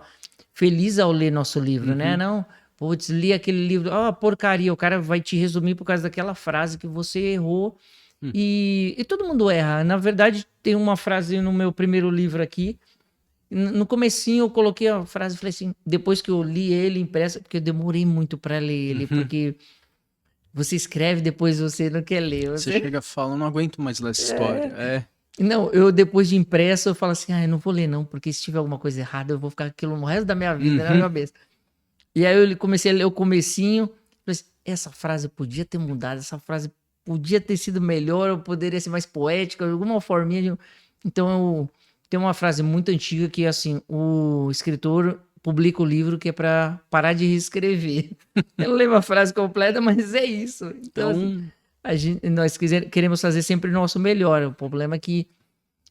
feliz ao ler nosso livro, né? Uhum, Não, putz, li aquele livro, ah, porcaria, o cara vai te resumir por causa daquela frase que você errou. uhum. E todo mundo erra. Na verdade, tem uma frase no meu primeiro livro aqui. No comecinho eu coloquei a frase, falei assim, depois que eu li ele impresso, porque eu demorei muito para ler ele, Uhum. porque você escreve, depois você não quer ler. Você Você... chega e fala, não aguento mais ler essa história. Não, eu depois de impresso, eu falo assim, ah, eu não vou ler não, porque se tiver alguma coisa errada, eu vou ficar aquilo no resto da minha vida, na minha Uhum. cabeça. E aí eu comecei a ler o comecinho, falei assim, essa frase podia ter mudado, essa frase podia ter sido melhor, ou poderia ser mais poética, de alguma forminha. Então tem uma frase muito antiga que é assim, o escritor publica o livro que é para parar de reescrever. Eu não lembro a frase completa, mas é isso. É Então, assim, um. nós queremos fazer sempre o nosso melhor. O problema é que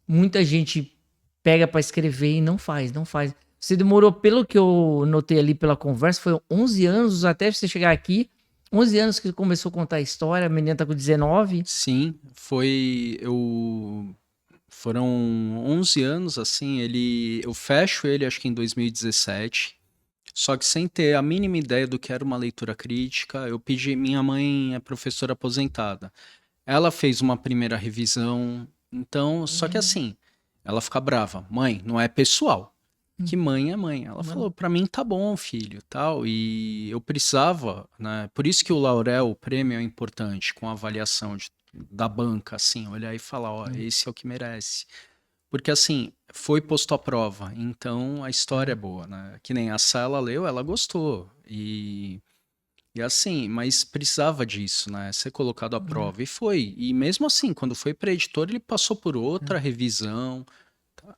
muita gente pega para escrever e não faz, não faz. Você demorou, pelo que eu notei ali pela conversa, foi 11 anos até você chegar aqui. 11 anos que começou a contar a história, a menina tá com 19. Sim, foi. Foram 11 anos, assim. Eu fecho ele, acho que em 2017. só que sem ter a mínima ideia do que era uma leitura crítica. Eu pedi, minha mãe é professora aposentada. Ela fez uma primeira revisão, então, só que assim, ela fica brava. Mãe, não é pessoal. Que mãe é mãe. Ela falou, pra mim tá bom, filho, tal. E eu precisava, né? Por isso que o Laurel, o prêmio é importante, com a avaliação da banca, assim, olhar e falar, ó, esse é o que merece. Porque assim, foi posto à prova, então a história é boa, né? Que nem a Sá, ela leu, ela gostou. E assim, mas precisava disso, né? Ser colocado à prova. E foi. E mesmo assim, quando foi para editor, ele passou por outra revisão.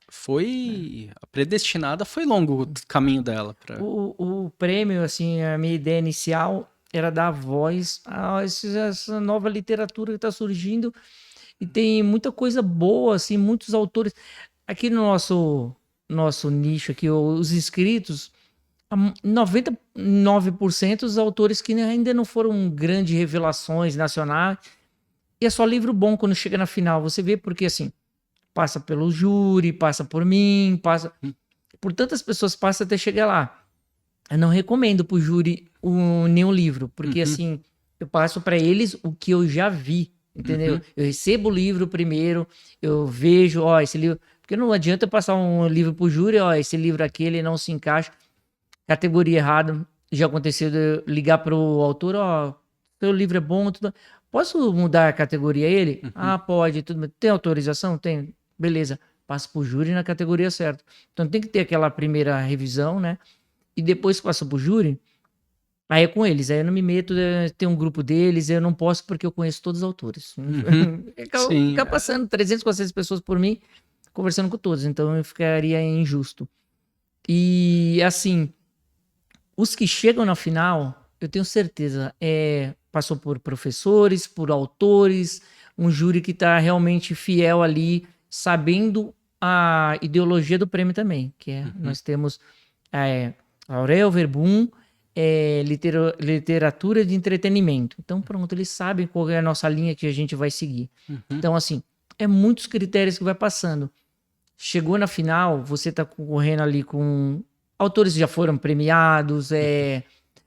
Foi. A predestinada foi longo o caminho dela. O prêmio, assim, a minha ideia inicial era dar voz a essa nova literatura que está surgindo e tem muita coisa boa, assim, muitos autores. Aqui no nosso nicho, aqui, os inscritos, 99% dos autores que ainda não foram grandes revelações nacionais. E é só livro bom quando chega na final. Você vê porque, assim, passa pelo júri, passa por mim, passa por tantas pessoas, passa até chegar lá. Eu não recomendo pro júri nenhum livro, porque assim, eu passo para eles o que eu já vi, entendeu? Eu recebo o livro primeiro, eu vejo, ó, esse livro, porque não adianta eu passar um livro pro júri, ó, esse livro aqui, ele não se encaixa, categoria errada. Já aconteceu de eu ligar pro autor, ó, seu livro é bom, tudo. Posso mudar a categoria ele? Ah, pode, tudo bem. Tem autorização? Tem. Beleza. Passa pro júri na categoria certa. Então tem que ter aquela primeira revisão, né? E depois que passa pro júri, aí é com eles. Aí eu não me meto, tem um grupo deles, eu não posso porque eu conheço todos os autores. Sim. Ficar passando 300, 400 pessoas por mim, conversando com todos. Então eu ficaria injusto. E assim, os que chegam na final, eu tenho certeza, passou por professores, por autores, um júri que está realmente fiel ali, sabendo a ideologia do prêmio também, que é, nós temos Aurel Verbum, literatura de entretenimento. Então, pronto, eles sabem qual é a nossa linha que a gente vai seguir. Então, assim, é muitos critérios que vai passando. Chegou na final, você está concorrendo ali com autores que já foram premiados,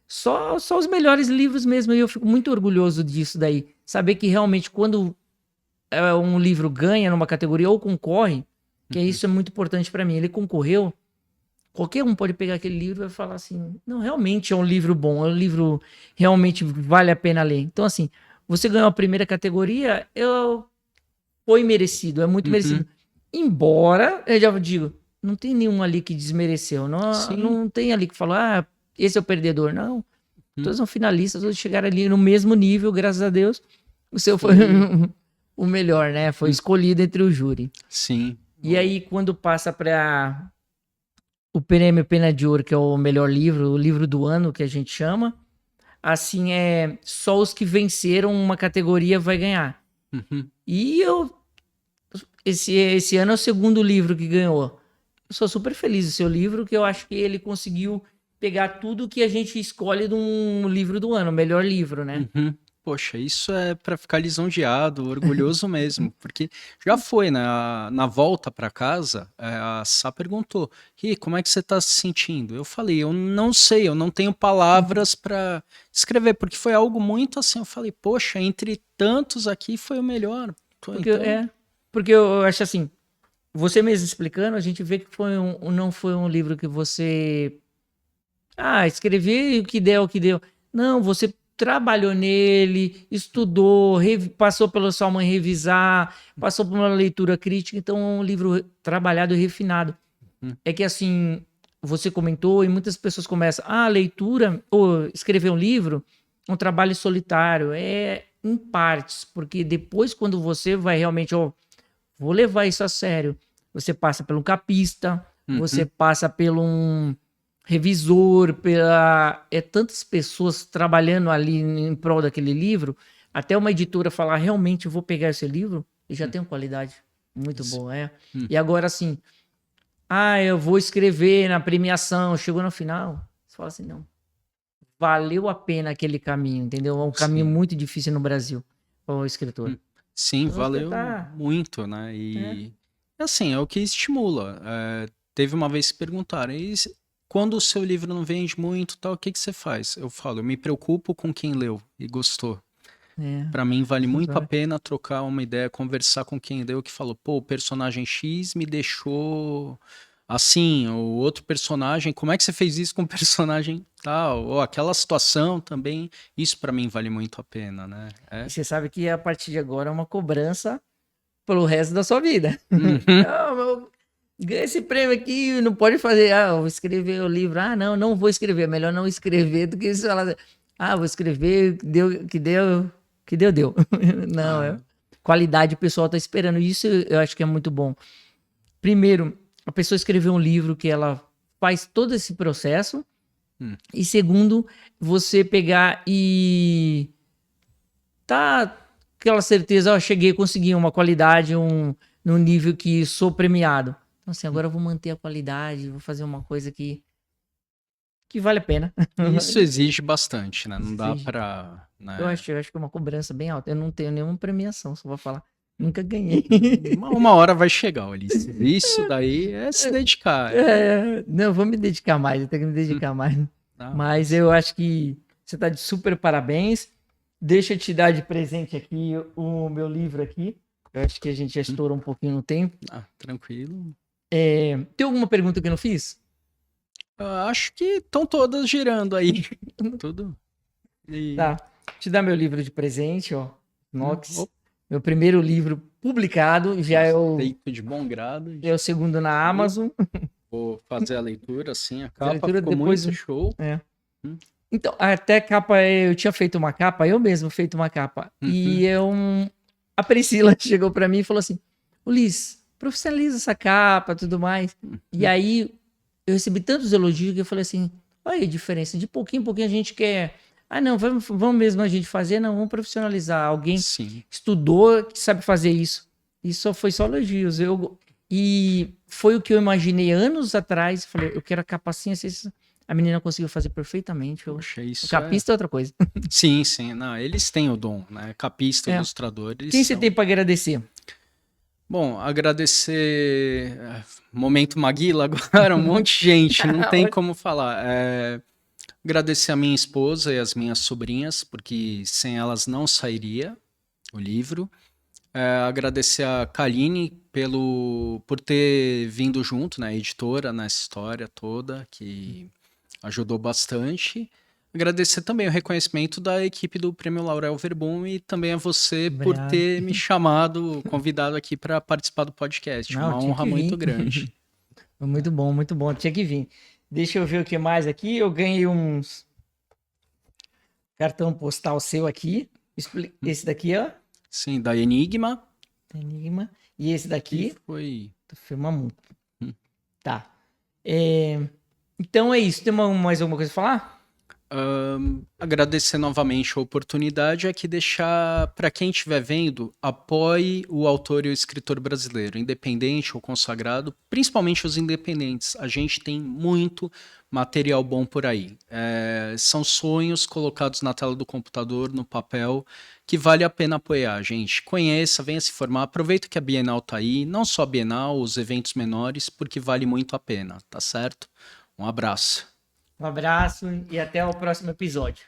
só os melhores livros mesmo, e eu fico muito orgulhoso disso daí. Saber que realmente quando um livro ganha numa categoria ou concorre, que isso é muito importante para mim, ele concorreu, qualquer um pode pegar aquele livro e falar assim, não, realmente é um livro bom, é um livro realmente vale a pena ler. Então assim, você ganhou a primeira categoria, foi merecido, é muito merecido. Embora, eu já digo, não tem nenhum ali que desmereceu, não tem ali que falar, esse é o perdedor, não. Todos são finalistas, todos chegaram ali no mesmo nível, graças a Deus. O seu foi o melhor, né? Foi escolhido entre o júri. Sim. E aí, quando passa para o prêmio Pena de Ouro, que é o melhor livro, o livro do ano, que a gente chama, assim, só os que venceram uma categoria vai ganhar. E esse ano é o segundo livro que ganhou. Eu sou super feliz do seu livro, que eu acho que ele conseguiu pegar tudo que a gente escolhe de um livro do ano, o melhor livro, né? Poxa, isso é para ficar lisonjeado, orgulhoso mesmo, porque já foi, né? Na volta para casa, a Sá perguntou: "E como é que você tá se sentindo?" Eu falei: "Eu não sei, eu não tenho palavras para escrever", porque foi algo muito assim. Eu falei: "Poxa, entre tantos aqui foi o melhor." Porque eu acho assim, você mesmo explicando, a gente vê que não foi um livro que você escrevi o que deu, o que deu. Não, você trabalhou nele, estudou, passou pela sua mãe revisar, passou por uma leitura crítica, então é um livro trabalhado e refinado. É que assim, você comentou e muitas pessoas começam, a leitura ou escrever um livro, um trabalho solitário, em partes, porque depois quando você vai realmente, vou levar isso a sério, você passa por um capista, você passa pelo um revisor, tantas pessoas trabalhando ali em prol daquele livro, até uma editora falar, realmente eu vou pegar esse livro, e já tem uma qualidade muito boa, E agora assim, eu vou escrever na premiação, chegou no final, você fala assim, não, valeu a pena aquele caminho, entendeu? É um caminho muito difícil no Brasil, o escritor. Sim, então, valeu muito, né? E assim, é o que estimula. Teve uma vez que perguntaram, quando o seu livro não vende muito, tal, o que que você faz? Eu falo, eu me preocupo com quem leu e gostou. É, Pra mim vale muito a vai. pena trocar uma ideia, conversar com quem leu que falou, pô, o personagem X me deixou assim, o outro personagem, como é que você fez isso com o personagem tal? Ou aquela situação também, isso pra mim vale muito a pena, né? E você sabe que a partir de agora é uma cobrança pelo resto da sua vida. Uhum. Não, ganha esse prêmio aqui, não pode fazer. Ah, eu vou escrever o livro. Ah, não, não vou escrever. É melhor não escrever do que você falar. Ah, vou escrever, deu. Não, Ah, qualidade o pessoal tá esperando. Isso eu acho que é muito bom. Primeiro, a pessoa escrever um livro que ela faz todo esse processo. Hum. E segundo, você pegar e tá aquela certeza, ó, cheguei, consegui uma qualidade, num nível que sou premiado. Então, assim, agora eu vou manter a qualidade, vou fazer uma coisa que vale a pena. Isso exige bastante, né? Não dá Exige. pra, Eu né? acho que é uma cobrança bem alta. Eu não tenho nenhuma premiação, só vou falar. Nunca ganhei. Uma hora vai chegar, Ulisses. Isso daí é se dedicar. Não, eu vou me dedicar mais, eu tenho que me dedicar mais. Tá? Mas eu acho que você tá de super parabéns. Deixa eu te dar de presente aqui o meu livro aqui. Eu acho que a gente já estourou um pouquinho no tempo. Tranquilo. Tem alguma pergunta que eu não fiz? Eu acho que estão todas girando aí. Tudo. E... Tá. Te dar meu livro de presente, ó. Nox. Opa, Meu primeiro livro publicado. Já feito de bom grado. é o segundo na Amazon. Vou fazer a leitura, assim. A A capa leitura ficou depois. muito show. É. Hum. Então, até capa, eu tinha feito uma capa, eu mesmo feito uma capa. E a Priscila chegou pra mim e falou assim: Ulisses, profissionaliza essa capa, tudo mais. E aí eu recebi tantos elogios que eu falei assim: olha a diferença, de pouquinho em pouquinho a gente quer. Ah, não, vamos mesmo a gente fazer, não, vamos profissionalizar. Alguém Sim. estudou que sabe fazer isso. E foi só elogios. E foi o que eu imaginei anos atrás. Falei, eu quero a capa assim, assim. A menina conseguiu fazer perfeitamente. Poxa, isso O capista é outra coisa. Sim, sim. Não, eles têm o dom, né? Capista, ilustrador, eles Quem você são... tem para agradecer? Bom, agradecer... Momento Maguila agora, um monte de gente, não tem como falar. Agradecer a minha esposa e as minhas sobrinhas, porque sem elas não sairia o livro. Agradecer a Kaline por ter vindo junto, né, a editora, nessa história toda, que ajudou bastante. Agradecer também o reconhecimento da equipe do Prêmio Laurel Verbum e também a você por ter me chamado, convidado aqui para participar do podcast. Não, uma honra muito grande. Muito bom. Tinha que vir. Deixa eu ver o que mais aqui. Eu ganhei uns cartão postal seu aqui. Esse daqui, ó. Sim, da Enigma. Enigma. E esse daqui. Que foi... Firma Mundo. Tá. Então é isso. Tem mais alguma coisa a falar? Agradecer novamente a oportunidade, aqui deixar para quem estiver vendo, apoie o autor e o escritor brasileiro, independente ou consagrado, principalmente os independentes. A gente tem muito material bom por aí. São sonhos colocados na tela do computador, no papel, que vale a pena apoiar, gente. Conheça, venha se formar, aproveita que a Bienal tá aí, não só a Bienal, os eventos menores, porque vale muito a pena, tá certo? Um abraço. Um abraço e até o próximo episódio.